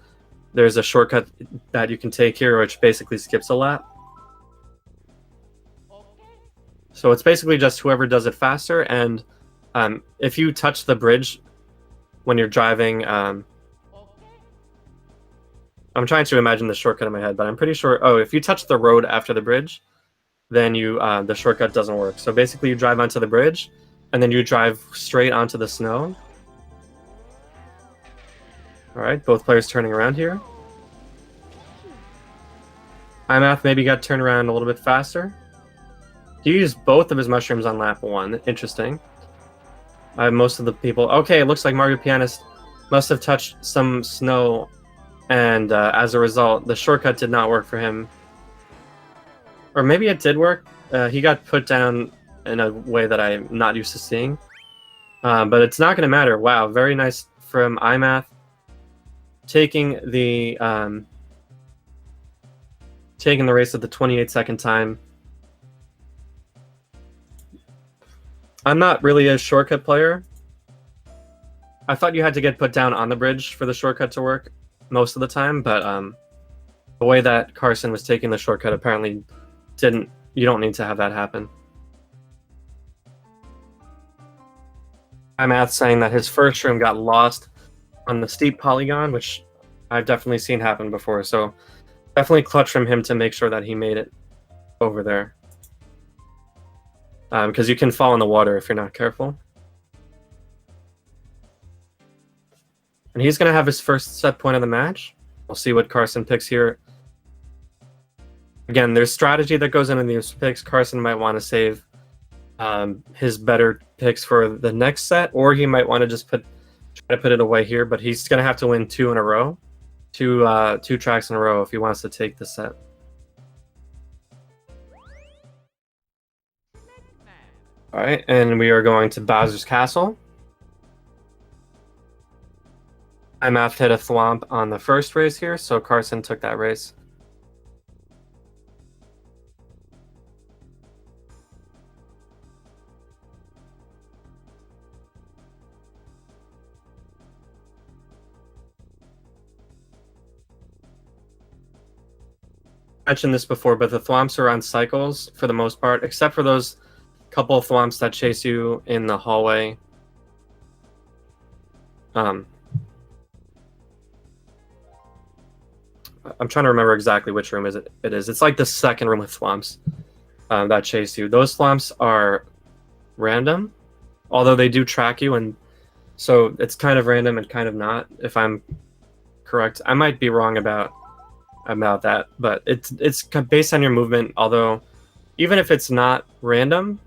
there's a shortcut that you can take here, which basically skips a lap. So it's basically just whoever does it faster, and if you touch the bridge when you're driving, I'm trying to imagine the shortcut in my head, but I'm pretty sure. Oh, if you touch the road after the bridge, then the shortcut doesn't work. So basically, you drive onto the bridge, and then you drive straight onto the snow. All right, both players turning around here. iMath maybe got turned around a little bit faster. He used both of his mushrooms on lap 1. Interesting. Most of the people. Okay, it looks like MarioPianist must have touched some snow, and as a result, the shortcut did not work for him. Or maybe it did work. He got put down in a way that I'm not used to seeing. But it's not going to matter. Wow, very nice from iMath. Taking the race at the 28-second time. I'm not really a shortcut player. I thought you had to get put down on the bridge for the shortcut to work most of the time, but the way that Carson was taking the shortcut apparently didn't. You don't need to have that happen. iMath saying that his first room got lost on the steep polygon, which I've definitely seen happen before, so definitely clutch from him to make sure that he made it over there. Because you can fall in the water if you're not careful. And he's going to have his first set point of the match. We'll see what Carson picks here. Again, there's strategy that goes into these picks. Carson might want to save his better picks for the next set, or he might want to just try to put it away here, but he's going to have to win 2 in a row. Two tracks in a row if he wants to take the set. All right, and we are going to Bowser's Castle. iMath hit a thwomp on the first race here, so Carson took that race. I mentioned this before, but the thwomps are on cycles for the most part, except for those couple of thwomps that chase you in the hallway. I'm trying to remember exactly which room it is. It's like the second room with thwomps that chase you. Those thwomps are random, although they do track you, and so it's kind of random and kind of not, if I'm correct. I might be wrong about that, but it's based on your movement. Although, even if it's not random,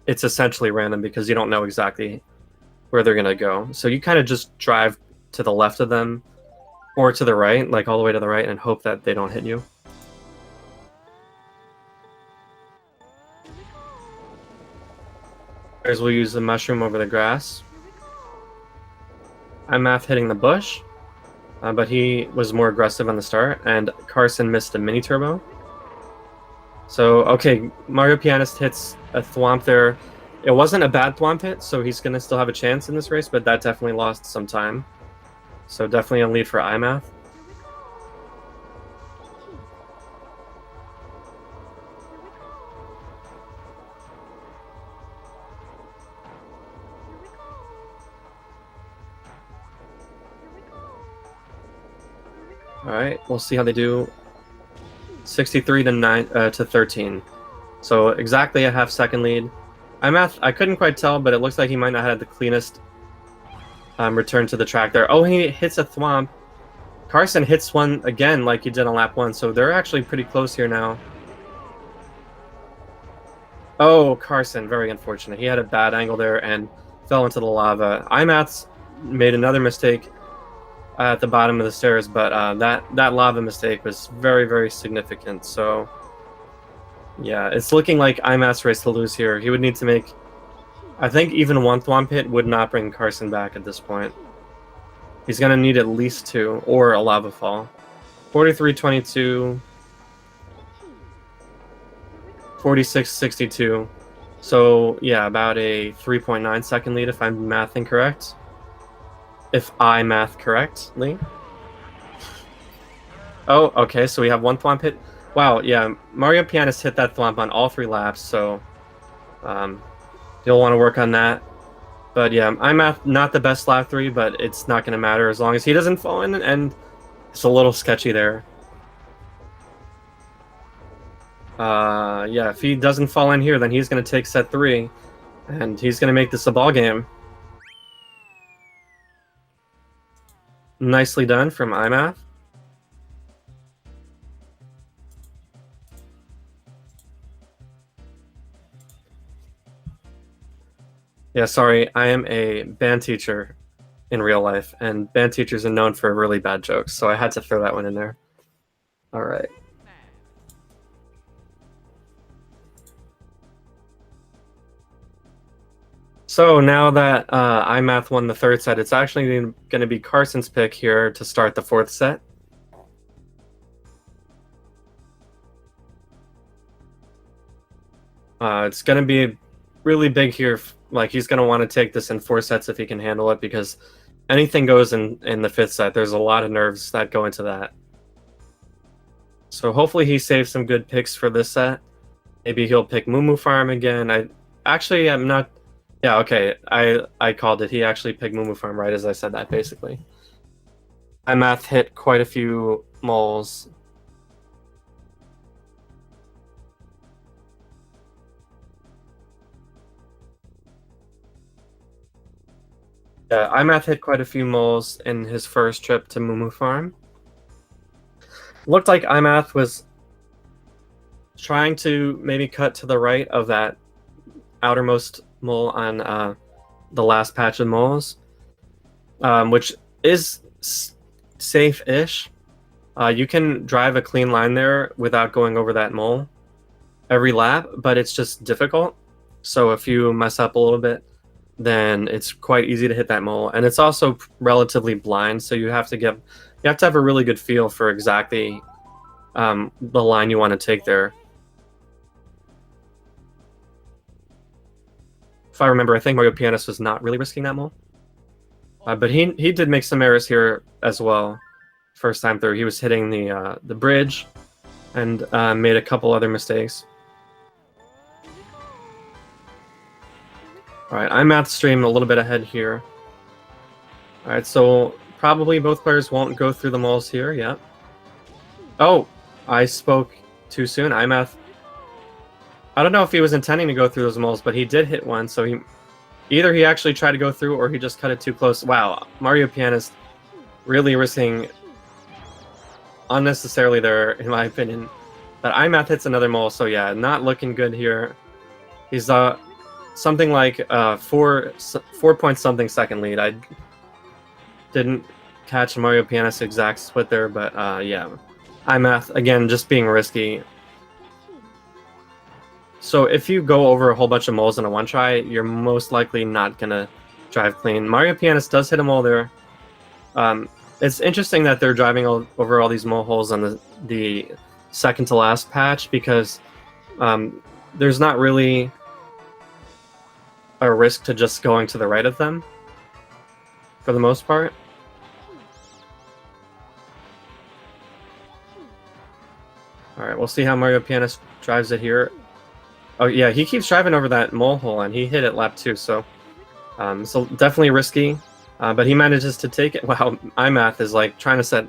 it's essentially random because you don't know exactly where they're gonna go. So you kind of just drive to the left of them or to the right, like all the way to the right, and hope that they don't hit you. Players will use the mushroom over the grass. iMath hitting the bush, but he was more aggressive on the start, and Carson missed a mini turbo. So, okay, MarioPianist hits a thwomp there. It wasn't a bad thwomp hit, so he's going to still have a chance in this race, but that definitely lost some time. So definitely a lead for iMath. Alright, we'll see how they do. 63 to 13. So exactly a half-second lead. iMath, I couldn't quite tell, but it looks like he might not have the cleanest return to the track there. Oh, he hits a thwomp. Carson hits one again like he did on lap 1, so they're actually pretty close here now. Oh, Carson, very unfortunate. He had a bad angle there and fell into the lava. iMath's made another mistake at the bottom of the stairs, but that lava mistake was very, very significant. So, yeah, it's looking like iMath's race to lose here. He would need to make, I think even one thwomp hit would not bring Carson back at this point. He's going to need at least 2, or a lava fall. 43-22, 46-62. So, yeah, about a 3.9 second lead if I'm mathing correct. If I math correctly. Oh, okay, so we have one thwomp hit. Wow, yeah, MarioPianist hit that thwomp on all 3 laps, so you'll want to work on that. But yeah, iMath not the best lap 3, but it's not going to matter as long as he doesn't fall in, and it's a little sketchy there. Yeah, if he doesn't fall in here, then he's going to take set 3, and he's going to make this a ball game. Nicely done from iMath. Yeah, sorry, I am a band teacher in real life, and band teachers are known for really bad jokes, so I had to throw that one in there. All right. So now that iMath won the 3rd set, it's actually going to be Carson's pick here to start the 4th set. It's going to be really big here. Like, he's going to want to take this in 4 sets if he can handle it, because anything goes in the 5th set. There's a lot of nerves that go into that. So hopefully he saves some good picks for this set. Maybe he'll pick Moo Moo Farm again. I'm not... Yeah, okay, I called it. He actually picked Moo Moo Farm right as I said that, basically. iMath hit quite a few moles. Yeah, iMath hit quite a few moles in his first trip to Moo Moo Farm. Looked like iMath was trying to maybe cut to the right of that outermost mole on the last patch of moles, which is safe-ish. You can drive a clean line there without going over that mole every lap, but it's just difficult. So if you mess up a little bit, then it's quite easy to hit that mole, and it's also relatively blind. So you have to have a really good feel for exactly the line you want to take there. If I remember, I think MarioPianist was not really risking that mole. But he did make some errors here as well. First time through, he was hitting the bridge and made a couple other mistakes. Alright, iMath stream a little bit ahead here. Alright, so probably both players won't go through the moles here, yeah. Oh, I spoke too soon. iMath, I don't know if he was intending to go through those moles, but he did hit one, so either he actually tried to go through or he just cut it too close. Wow, MarioPianist really risking unnecessarily there, in my opinion. But iMath hits another mole, so yeah, not looking good here. He's something like 4 point something second lead. I didn't catch MarioPianist's exact split there, but yeah. iMath, again, just being risky. So if you go over a whole bunch of moles in a one try, you're most likely not going to drive clean. MarioPianist does hit a mole there. It's interesting that they're driving over all these mole holes on the second to last patch, because there's not really a risk to just going to the right of them for the most part. Alright, we'll see how MarioPianist drives it here. Oh yeah, he keeps driving over that mole hole, and he hit it lap 2, so definitely risky. But he manages to take it. Wow, iMath is like trying to set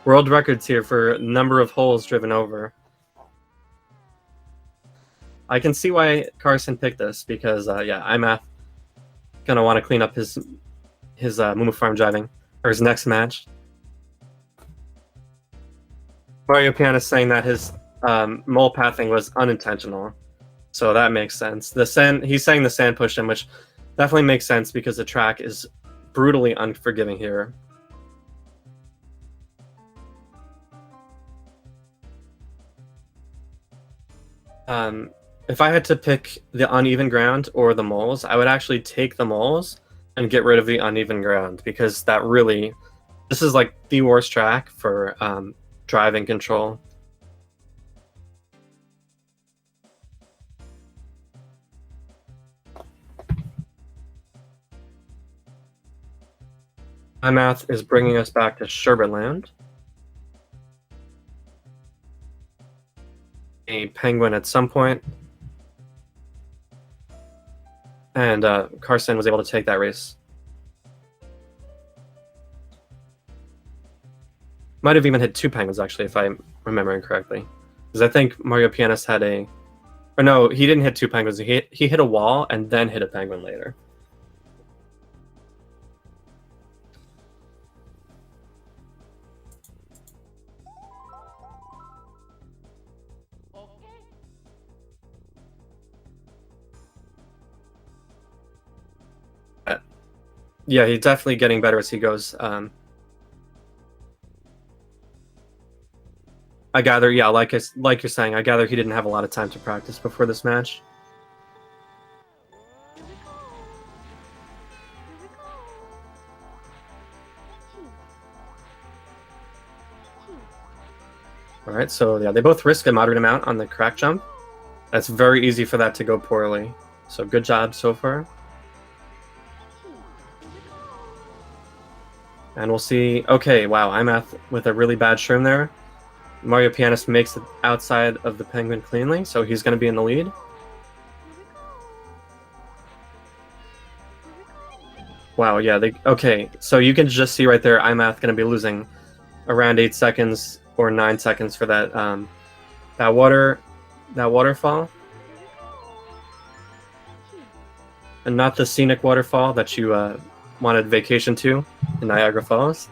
world records here for number of holes driven over. I can see why Carson picked this, because yeah, iMath gonna want to clean up his Moo Farm driving for his next match. MarioPianist saying that his mole pathing was unintentional, so that makes sense. He's saying the sand pushed him, which definitely makes sense because the track is brutally unforgiving here. If I had to pick the uneven ground or the moles, I would actually take the moles and get rid of the uneven ground, because this is like the worst track for driving control. iMath is bringing us back to Sherbet Land. A penguin at some point. And Carson was able to take that race. Might have even hit 2 penguins, actually, if I'm remembering correctly. Because I think MarioPianist had a... Or no, he didn't hit 2 penguins. He hit a wall and then hit a penguin later. Yeah, he's definitely getting better as he goes. I gather, yeah, like you're saying, I gather he didn't have a lot of time to practice before this match. All right, so yeah, they both risk a moderate amount on the crack jump. That's very easy for that to go poorly. So good job so far. And we'll see. Okay, wow, iMath with a really bad shroom there. MarioPianist makes it outside of the penguin cleanly, so he's going to be in the lead. Wow, yeah, okay, so you can just see right there, iMath going to be losing around 8 seconds or 9 seconds for that that waterfall. And not the scenic waterfall that you wanted vacation to in Niagara Falls.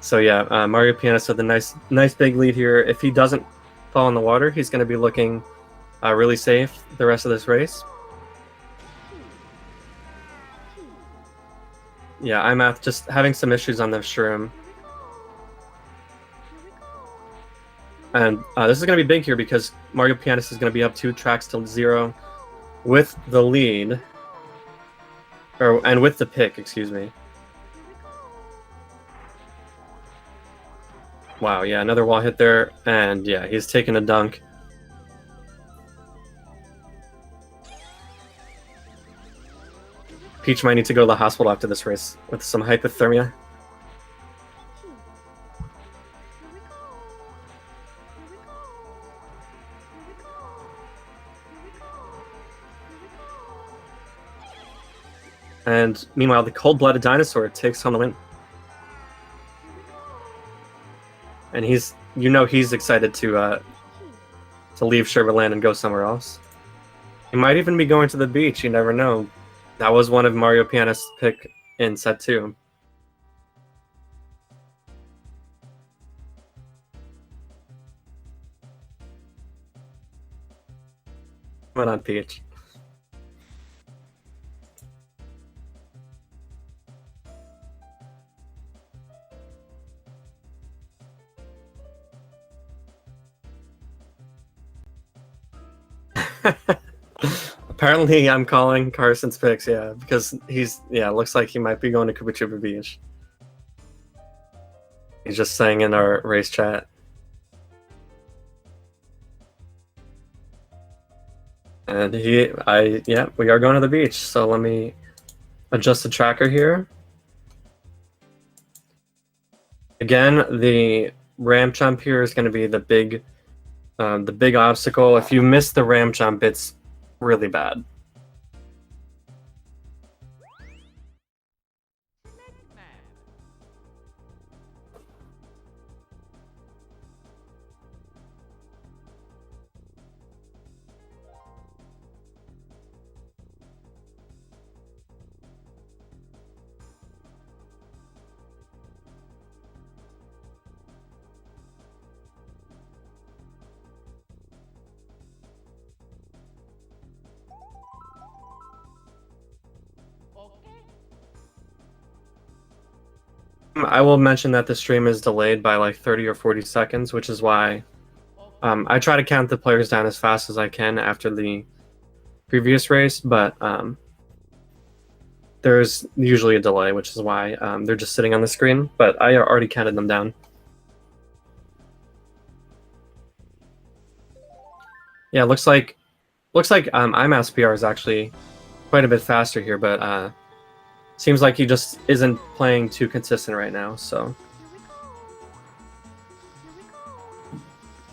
So yeah, MarioPianist with a nice big lead here. If he doesn't fall in the water, he's going to be looking really safe the rest of this race. Yeah, iMath just having some issues on the shroom. And this is going to be big here because MarioPianist is going to be up 2 tracks to 0 with the lead. And with the pick, excuse me. Wow, yeah, another wall hit there, and yeah, he's taking a dunk. Peach might need to go to the hospital after this race with some hypothermia. And meanwhile, the cold-blooded dinosaur takes home the win. And he's excited to leave Sherbet Land and go somewhere else. He might even be going to the beach. You never know. That was one of MarioPianist's pick in set 2. Went on Peach. Apparently, I'm calling Carson's picks, yeah, because looks like he might be going to Koopa Troopa Beach. He's just saying in our race chat. And we are going to the beach. So let me adjust the tracker here. Again, the ramp jump here is going to be the big obstacle. If you miss the ramp jump, it's really bad. I will mention that the stream is delayed by like 30 or 40 seconds, which is why I try to count the players down as fast as I can after the previous race, but there's usually a delay, which is why they're just sitting on the screen, but I already counted them down. Yeah, looks like iMathI's PR is actually quite a bit faster here, but seems like he just isn't playing too consistent right now, so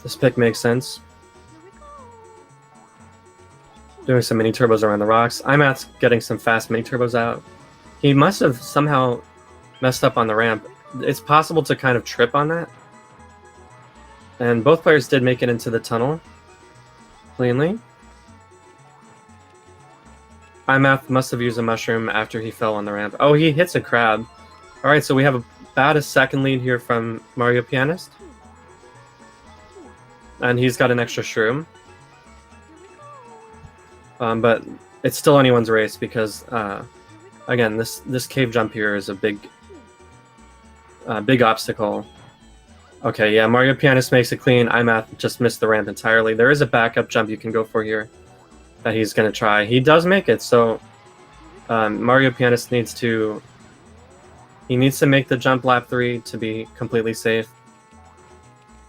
this pick makes sense. Doing some mini turbos around the rocks. iMathI's getting some fast mini turbos out. He must have somehow messed up on the ramp. It's possible to kind of trip on that. And both players did make it into the tunnel cleanly. iMathII must have used a mushroom after he fell on the ramp. Oh, he hits a crab. Alright, so we have about a second lead here from MarioPianist. And he's got an extra shroom. But it's still anyone's race because, again, this cave jump here is a big obstacle. Okay, yeah, MarioPianist makes it clean. iMathII just missed the ramp entirely. There is a backup jump you can go for here that he's going to try. He does make it, so MarioPianist needs to make the jump lap 3 to be completely safe.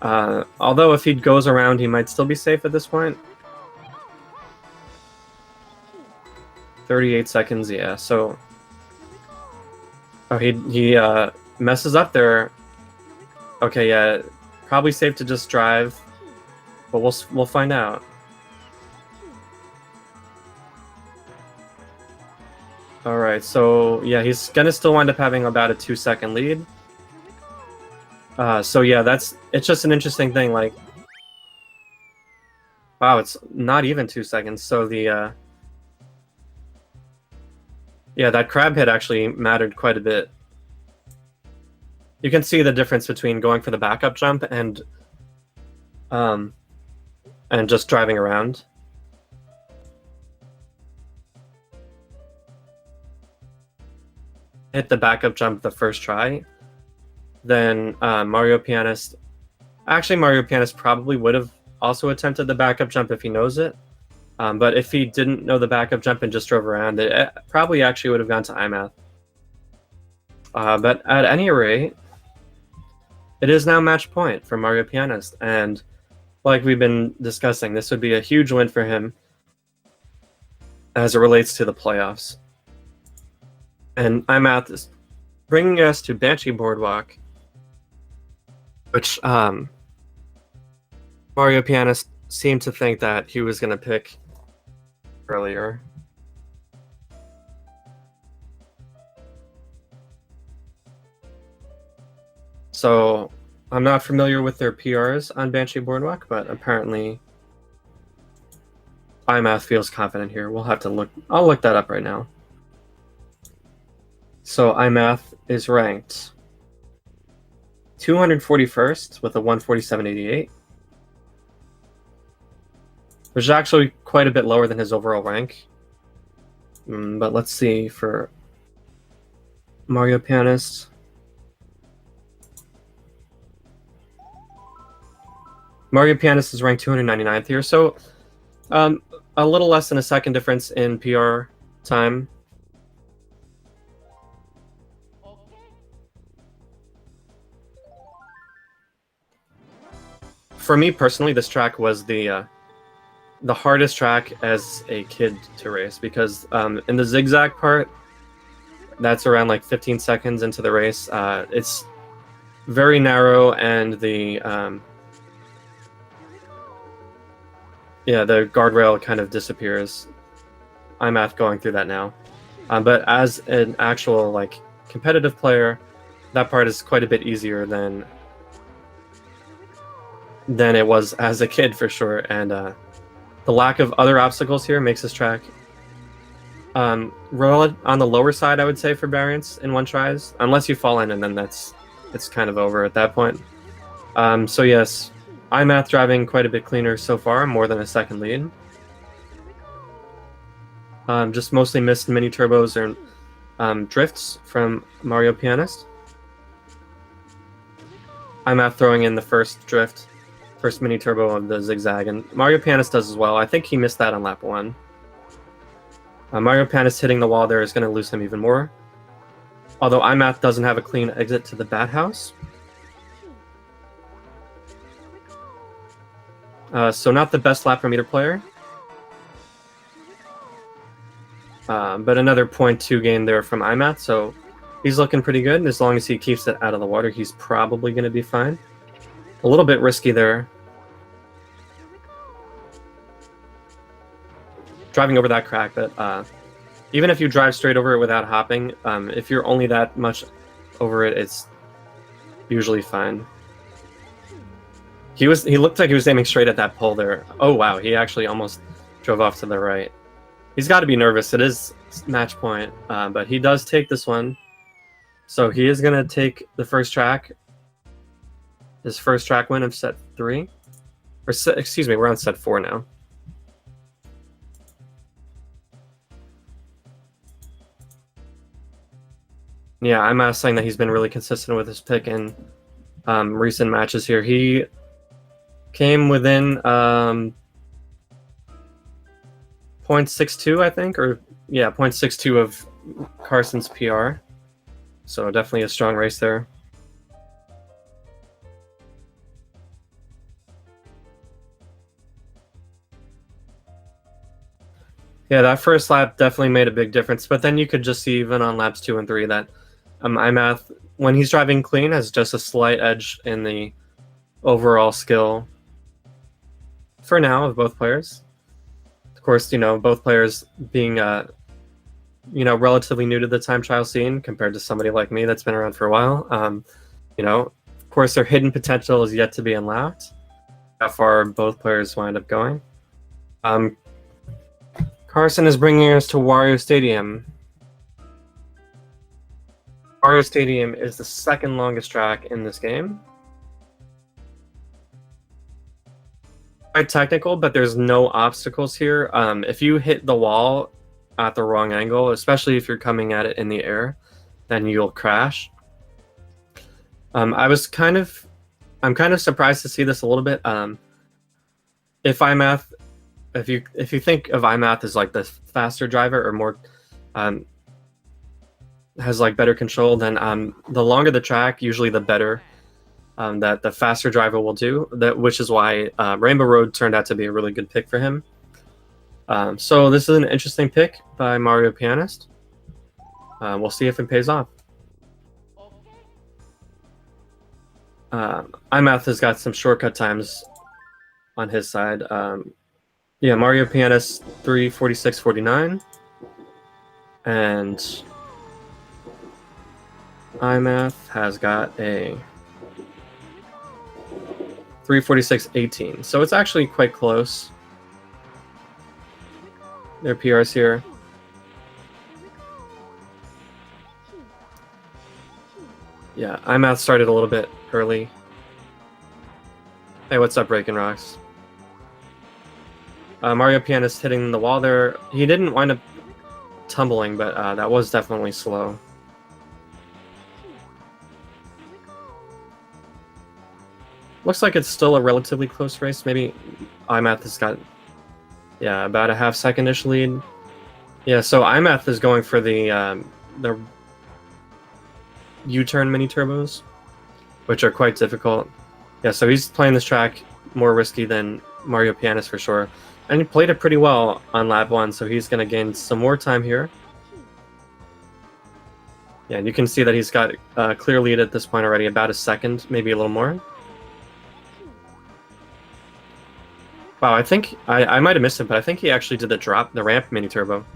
Although if he goes around, he might still be safe at this point. 38 seconds, yeah, so... Oh, he messes up there. Okay, yeah, probably safe to just drive, but we'll find out. Alright, so yeah, he's gonna still wind up having about a 2-second lead. So yeah, it's just an interesting thing, like... Wow, it's not even 2 seconds, so the... Yeah, that crab hit actually mattered quite a bit. You can see the difference between going for the backup jump and just driving around. Hit the backup jump the first try, then MarioPianist... Actually, MarioPianist probably would have also attempted the backup jump if he knows it. But if he didn't know the backup jump and just drove around, it probably actually would have gone to iMathII. But at any rate, it is now match point for MarioPianist, and like we've been discussing, this would be a huge win for him as it relates to the playoffs. And iMathII is bringing us to Banshee Boardwalk, which MarioPianist seemed to think that he was going to pick earlier. So, I'm not familiar with their PRs on Banshee Boardwalk, but apparently iMathII feels confident here. We'll have to look. I'll look that up right now. So, iMathII is ranked 241st with a 147.88. which is actually quite a bit lower than his overall rank. But let's see for Mario Pianist. Mario Pianist is ranked 299th here, so a little less than a second difference in PR time. For me personally, this track was the hardest track as a kid to race, because in the zigzag part, that's around like 15 seconds into the race. It's very narrow, and the guardrail kind of disappears. iMathII going through that now, but as an actual like competitive player, that part is quite a bit easier than it was as a kid for sure. And the lack of other obstacles here makes this track on the lower side, I would say, for variance in one tries, unless you fall in, and then it's kind of over at that point. So yes, iMathII driving quite a bit cleaner so far, more than a second lead. Just mostly missed mini turbos and drifts from Mario Pianist. iMathII throwing in the first drift, first mini turbo of the zigzag, and Mario Pianist does as well. I think he missed that on lap 1. Mario Pianist hitting the wall there is going to lose him even more. Although iMathII doesn't have a clean exit to the bat house. So not the best lap from either player. But another 0.2 gain there from iMathII, so he's looking pretty good. As long as he keeps it out of the water, he's probably going to be fine. A little bit risky there. Driving over that crack, but even if you drive straight over it without hopping, if you're only that much over it, it's usually fine. He looked like he was aiming straight at that pole there. Oh wow, he actually almost drove off to the right. He's got to be nervous. It is match point, but he does take this one. So he is going to take the first track. His first track win of set 3. Or excuse me, we're on set 4 now. Yeah, I'm saying that he's been really consistent with his pick in recent matches here. He came within 0.62, I think, or yeah, 0.62 of Carson's PR. So definitely a strong race there. Yeah, that first lap definitely made a big difference, but then you could just see even on laps 2 and 3 that iMathII, when he's driving clean, has just a slight edge in the overall skill for now of both players. Of course, both players being relatively new to the time trial scene compared to somebody like me that's been around for a while. Of course, their hidden potential is yet to be unlocked. How far both players wind up going. Carson is bringing us to Wario Stadium. Wario Stadium is the second longest track in this game. Quite technical, but there's no obstacles here. If you hit the wall at the wrong angle, especially if you're coming at it in the air, then you'll crash. I'm kind of surprised to see this a little bit. If you think of iMathII as like the faster driver or more has like better control, then the longer the track, usually the better that the faster driver will do. Which is why Rainbow Road turned out to be a really good pick for him. So this is an interesting pick by Mario Pianist. We'll see if it pays off. iMathII has got some shortcut times on his side. Yeah, Mario Pianist 3:46.49, and iMathII has got a 3:46.18. So it's actually quite close. Their PRs here. Yeah, iMathII started a little bit early. Hey, what's up, Breaking Rocks? Mario Pianist hitting the wall there. He didn't wind up tumbling, but that was definitely slow. Looks like it's still a relatively close race. Maybe iMath has got, yeah, about a half-second-ish lead. Yeah, so iMath is going for the U-turn mini turbos, which are quite difficult. Yeah, so he's playing this track more risky than Mario Pianist for sure. And he played it pretty well on lap 1, so he's going to gain some more time here. Yeah, and you can see that he's got a clear lead at this point already, about a second, maybe a little more. Wow, I think I might have missed him, but I think he actually did the ramp mini turbo,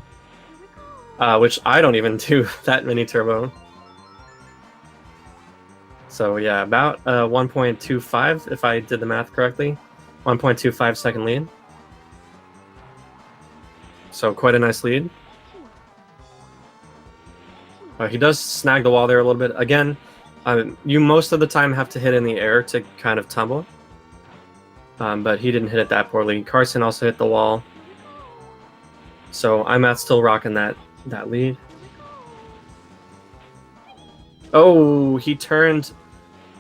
which I don't even do that mini turbo. So yeah, about 1.25 if I did the math correctly, 1.25 second lead. So quite a nice lead. He does snag the wall there a little bit. Again, you most of the time have to hit in the air to kind of tumble. But he didn't hit it that poorly. Carson also hit the wall. So iMath still rocking that lead. Oh, he turned.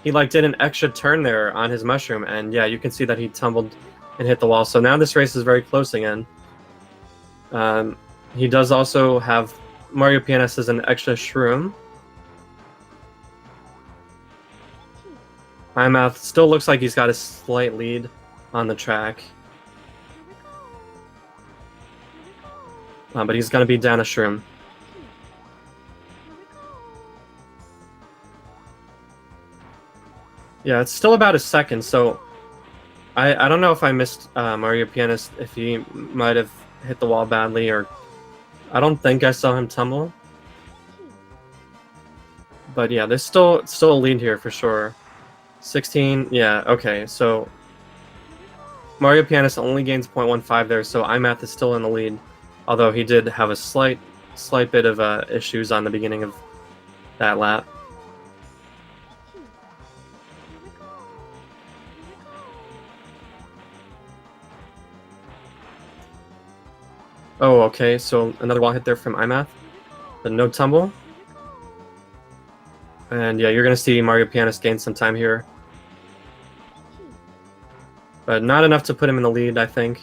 He did an extra turn there on his mushroom, and yeah, you can see that he tumbled and hit the wall. So now this race is very close again. He does also have Mario Pianist as an extra shroom. iMath still looks like he's got a slight lead on the track. But he's going to be down a shroom. Yeah, it's still about a second, so I don't know if I missed Mario Pianist, if he might have hit the wall badly, or I don't think I saw him tumble. But yeah, there's still a lead here for sure. 16, yeah, okay, so Mario Pianist only gains 0.15 there, so iMath is still in the lead, although he did have a slight bit of issues on the beginning of that lap. Oh, okay, so another wall hit there from iMath, but no tumble. And yeah, you're going to see Mario Pianist gain some time here. But not enough to put him in the lead, I think.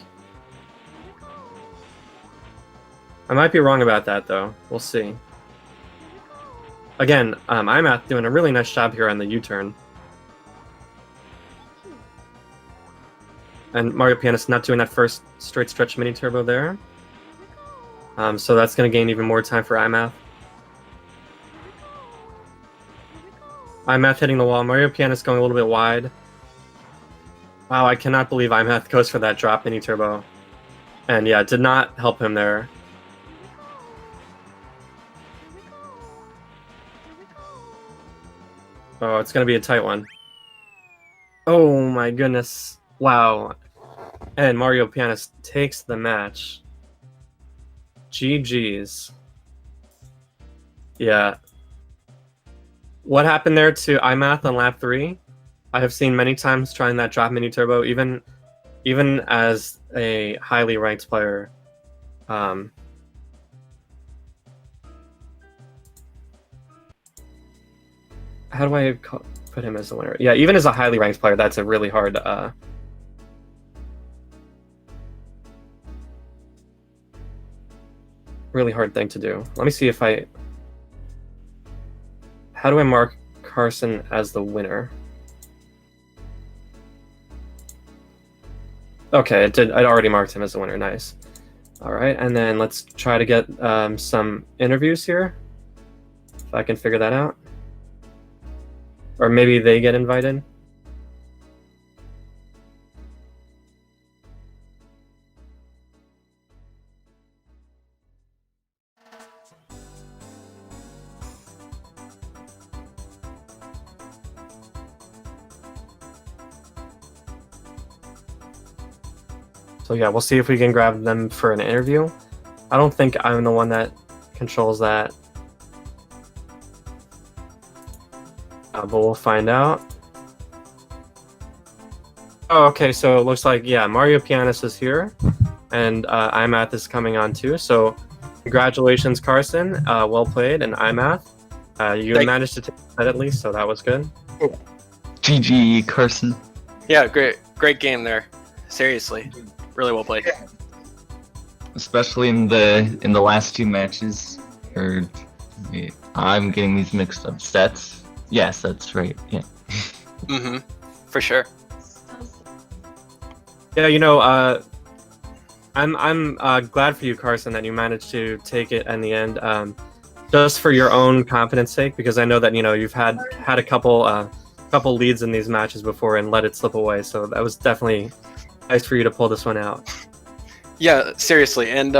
I might be wrong about that, though. We'll see. Again, iMath doing a really nice job here on the U-turn. And Mario Pianist not doing that first straight stretch mini turbo there. So that's going to gain even more time for iMath. iMath hitting the wall. Mario Pianist going a little bit wide. Wow, I cannot believe iMath goes for that drop mini turbo. And yeah, it did not help him there. Oh, it's going to be a tight one. Oh my goodness. Wow. And Mario Pianist takes the match. GG's. Yeah. What happened there to iMath on lap 3? I have seen many times trying that drop mini turbo, even as a highly ranked player. How do I put him as a winner? Yeah, even as a highly ranked player, that's a really hard thing to do. Let me see if I... How do I mark Carson as the winner? Okay, it did. I'd already marked him as the winner. Nice. All right, and then let's try to get some interviews here, if I can figure that out. Or maybe they get invited. So yeah, we'll see if we can grab them for an interview. I don't think I'm the one that controls that. But we'll find out. Oh, okay, so it looks like, yeah, Mario Pianist is here. and iMath is coming on too. So congratulations, Carson. Well played, and iMath. You managed to take that at least, so that was good. GG, Carson. Yeah, great game there. Seriously, really well played. Especially in the last 2 matches. Or I'm getting these mixed up. Sets. Yes, that's right. Yeah. For sure. Yeah, you know, I'm glad for you, Carson, that you managed to take it in the end. Just for your own confidence sake, because I know that you've had a couple leads in these matches before and let it slip away. So that was definitely nice for you to pull this one out. Yeah, seriously. And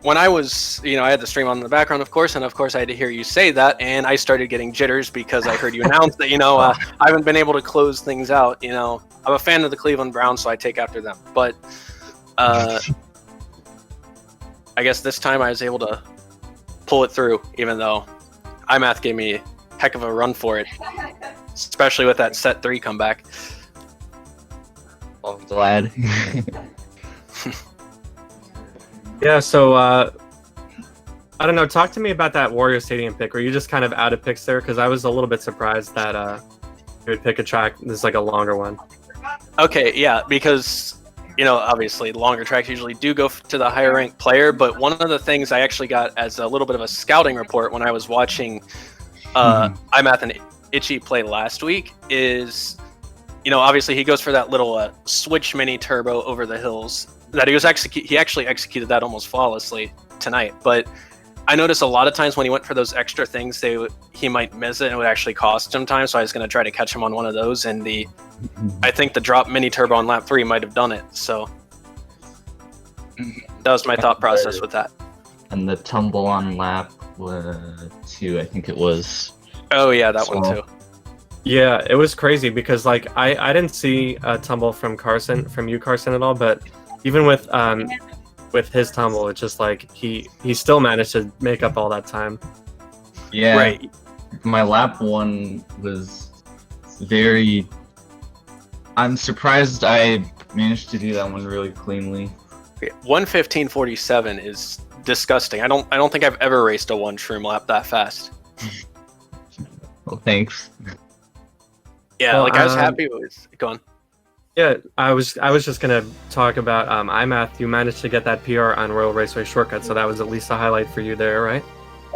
when I was, I had the stream on in the background, of course, and of course I had to hear you say that, and I started getting jitters because I heard you announce that, I haven't been able to close things out. I'm a fan of the Cleveland Browns, so I take after them. But I guess this time I was able to pull it through, even though iMath gave me a heck of a run for it, especially with that set 3 comeback. I'm glad. Yeah, so I don't know. Talk to me about that Wario Stadium pick. Were you just kind of out of picks there? Because I was a little bit surprised that you would pick a track that's like a longer one. Okay, yeah, because obviously longer tracks usually do go to the higher ranked player. But one of the things I actually got as a little bit of a scouting report when I was watching iMath and Itchy play last week is, obviously he goes for that little switch mini turbo over the hills. That he actually executed that almost flawlessly tonight. But I noticed a lot of times when he went for those extra things, he might miss it and it would actually cost him time. So I was going to try to catch him on one of those, and I think the drop mini turbo on lap 3 might have done it. So that was my thought process with that. And the tumble on lap 2, I think it was. Oh yeah, that one too. Yeah, it was crazy because I didn't see a tumble from you, Carson, at all, but even with his tumble, it's just he still managed to make up all that time. Yeah, right. My lap 1 was very. I'm surprised I managed to do that one really cleanly. 1:15.47 is disgusting. I don't think I've ever raced a 1 shroom lap that fast. Well, thanks. Yeah, I was happy with it. Go on. Yeah, I was just gonna talk about iMath. You managed to get that PR on Royal Raceway shortcut, so that was at least a highlight for you there, right?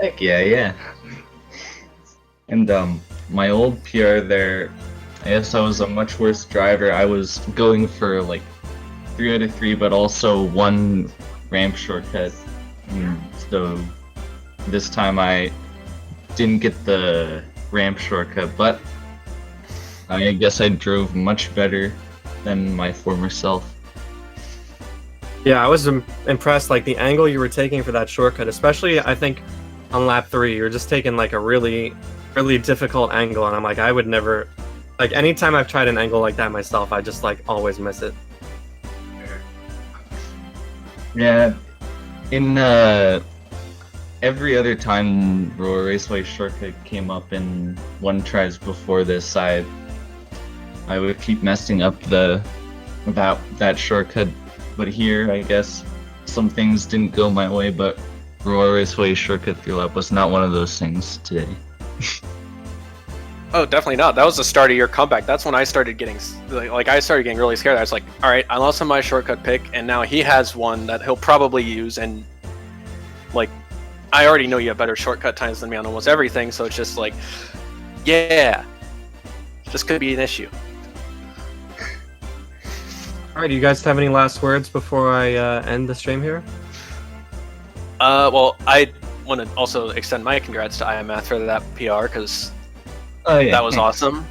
Heck yeah. And my old PR there, I guess I was a much worse driver. I was going for 3 out of 3, but also 1 ramp shortcut. So this time I didn't get the ramp shortcut, but I guess I drove much better than my former self. Yeah, I was impressed. The angle you were taking for that shortcut, especially I think on lap 3, you were just taking a really, really difficult angle, and I'm I would never. Anytime I've tried an angle like that myself, I just always miss it. Yeah, in every other time Royal Raceway shortcut came up in 1 tries before this, I would keep messing up that shortcut. But here, I guess some things didn't go my way, but Royal Raceway shortcut 3 lap was not one of those things today. Oh, definitely not. That was the start of your comeback. That's when I started getting I started getting really scared. I was all right, I lost him my shortcut pick, and now he has one that he'll probably use, and I already know you have better shortcut times than me on almost everything, so it's just yeah, this could be an issue. All right, do you guys have any last words before I end the stream here? Well, I want to also extend my congrats to iMath for that PR, because that was awesome.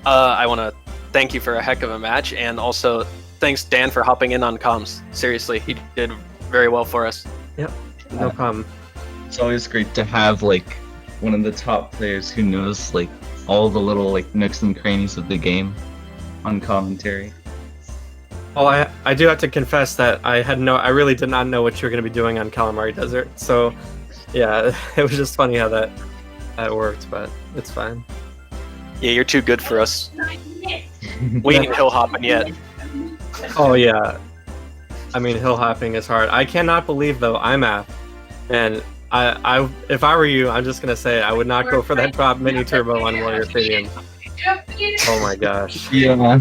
I want to thank you for a heck of a match, and also thanks Dan for hopping in on comms. Seriously, he did very well for us. Yep, no problem. It's always great to have one of the top players who knows all the little nooks and crannies of the game on commentary. Well, I do have to confess that I really did not know what you were going to be doing on Calamari Desert. So, yeah, it was just funny how that worked, but it's fine. Yeah, you're too good for us. We ain't hill hopping yet. Oh yeah, I mean, hill hopping is hard. I cannot believe though iMath, and I if I were you, I'm just gonna say I would not go for that drop mini turbo on Wario Stadium. Oh my gosh. Yeah.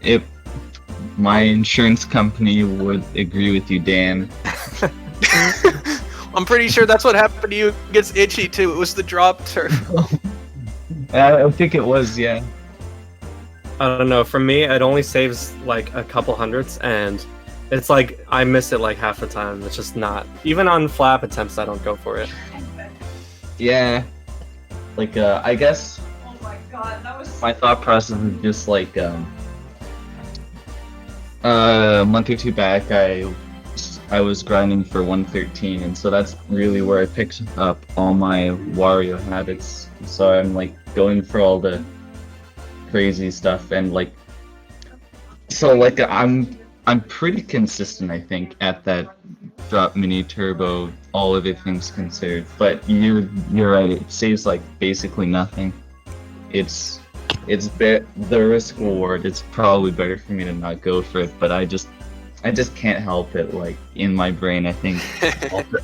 If my insurance company would agree with you, Dan. I'm pretty sure that's what happened to you against Itchy too. It was the drop turbo. I think it was, yeah. I don't know. For me, it only saves like a couple hundreds, and it's like I miss it like half the time. It's just not. Even on flap attempts, I don't go for it. Yeah. Like, I guess Oh my god, that was my thought process is just like, a month or two back, I was grinding for 113, and so that's really where I picked up all my Wario habits. So I'm like going for all the crazy stuff, and like, so like I'm pretty consistent, I think, at that drop mini turbo, all other things considered. But you're right, it saves like basically nothing. The risk reward, it's probably better for me to not go for it, but I just can't help it. Like in my brain, I think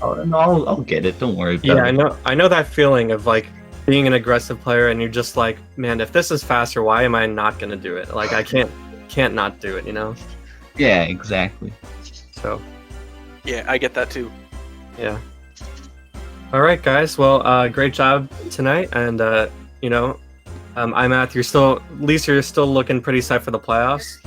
I'll get it. Don't worry about it. Yeah, I know that feeling of like being an aggressive player, and you're just like, man, if this is faster, why am I not gonna do it? Like I can't not do it, you know? Yeah, exactly. So Yeah, I get that too. yeah. All right, guys. Well, great job tonight, and you know, iMath, you're still looking pretty set for the playoffs.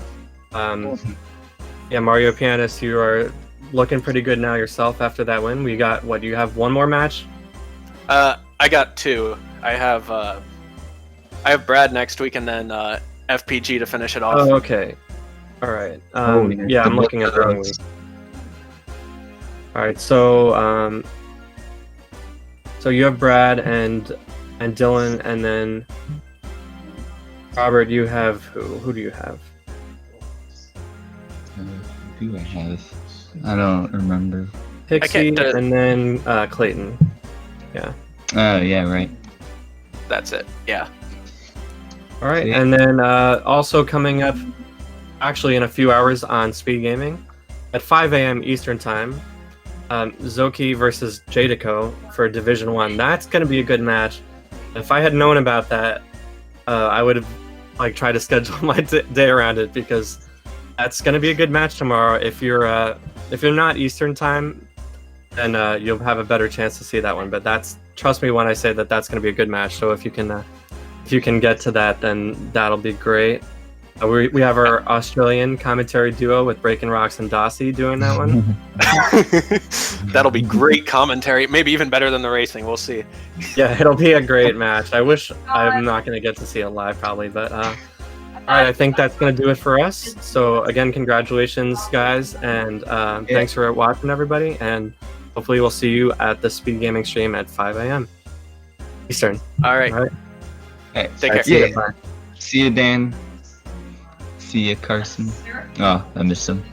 Yeah, MarioPianist, you are looking pretty good now yourself after that win. You have one more match? I got two. I have Brad next week, and then FPG to finish it off. Oh, okay. All right. Yeah, I'm looking at the wrong week. All right, so you have Brad and Dylan, and then Robert. You have who? Who do you have? Who do I have? I don't remember. Pixie, and then Clayton. Yeah. Oh, yeah, right. That's it. Yeah. All right, Yeah. and then also coming up, actually in a few hours on SpeedGaming, at 5 a.m. Eastern Time, Zoki versus Jadico for Division 1. That's going to be a good match. If I had known about that, I would have tried to schedule my day around it, because that's going to be a good match tomorrow. If you're not Eastern Time, then you'll have a better chance to see that one. But trust me when I say that's going to be a good match. So if you can get to that, then that'll be great. We have our Australian commentary duo with Breaking Rocks and Dossie doing that one. That'll be great commentary. Maybe even better than the racing. We'll see. Yeah, it'll be a great match. I wish I'm not going to get to see it live probably, but all right, I think that's going to do it for us. So again, congratulations, guys, and thanks for watching, everybody, and hopefully we'll see you at the SpeedGaming stream at 5 a.m. Eastern. All right. Hey, Take care. yeah. See you, Dan. See you, Carson. Oh, I missed him.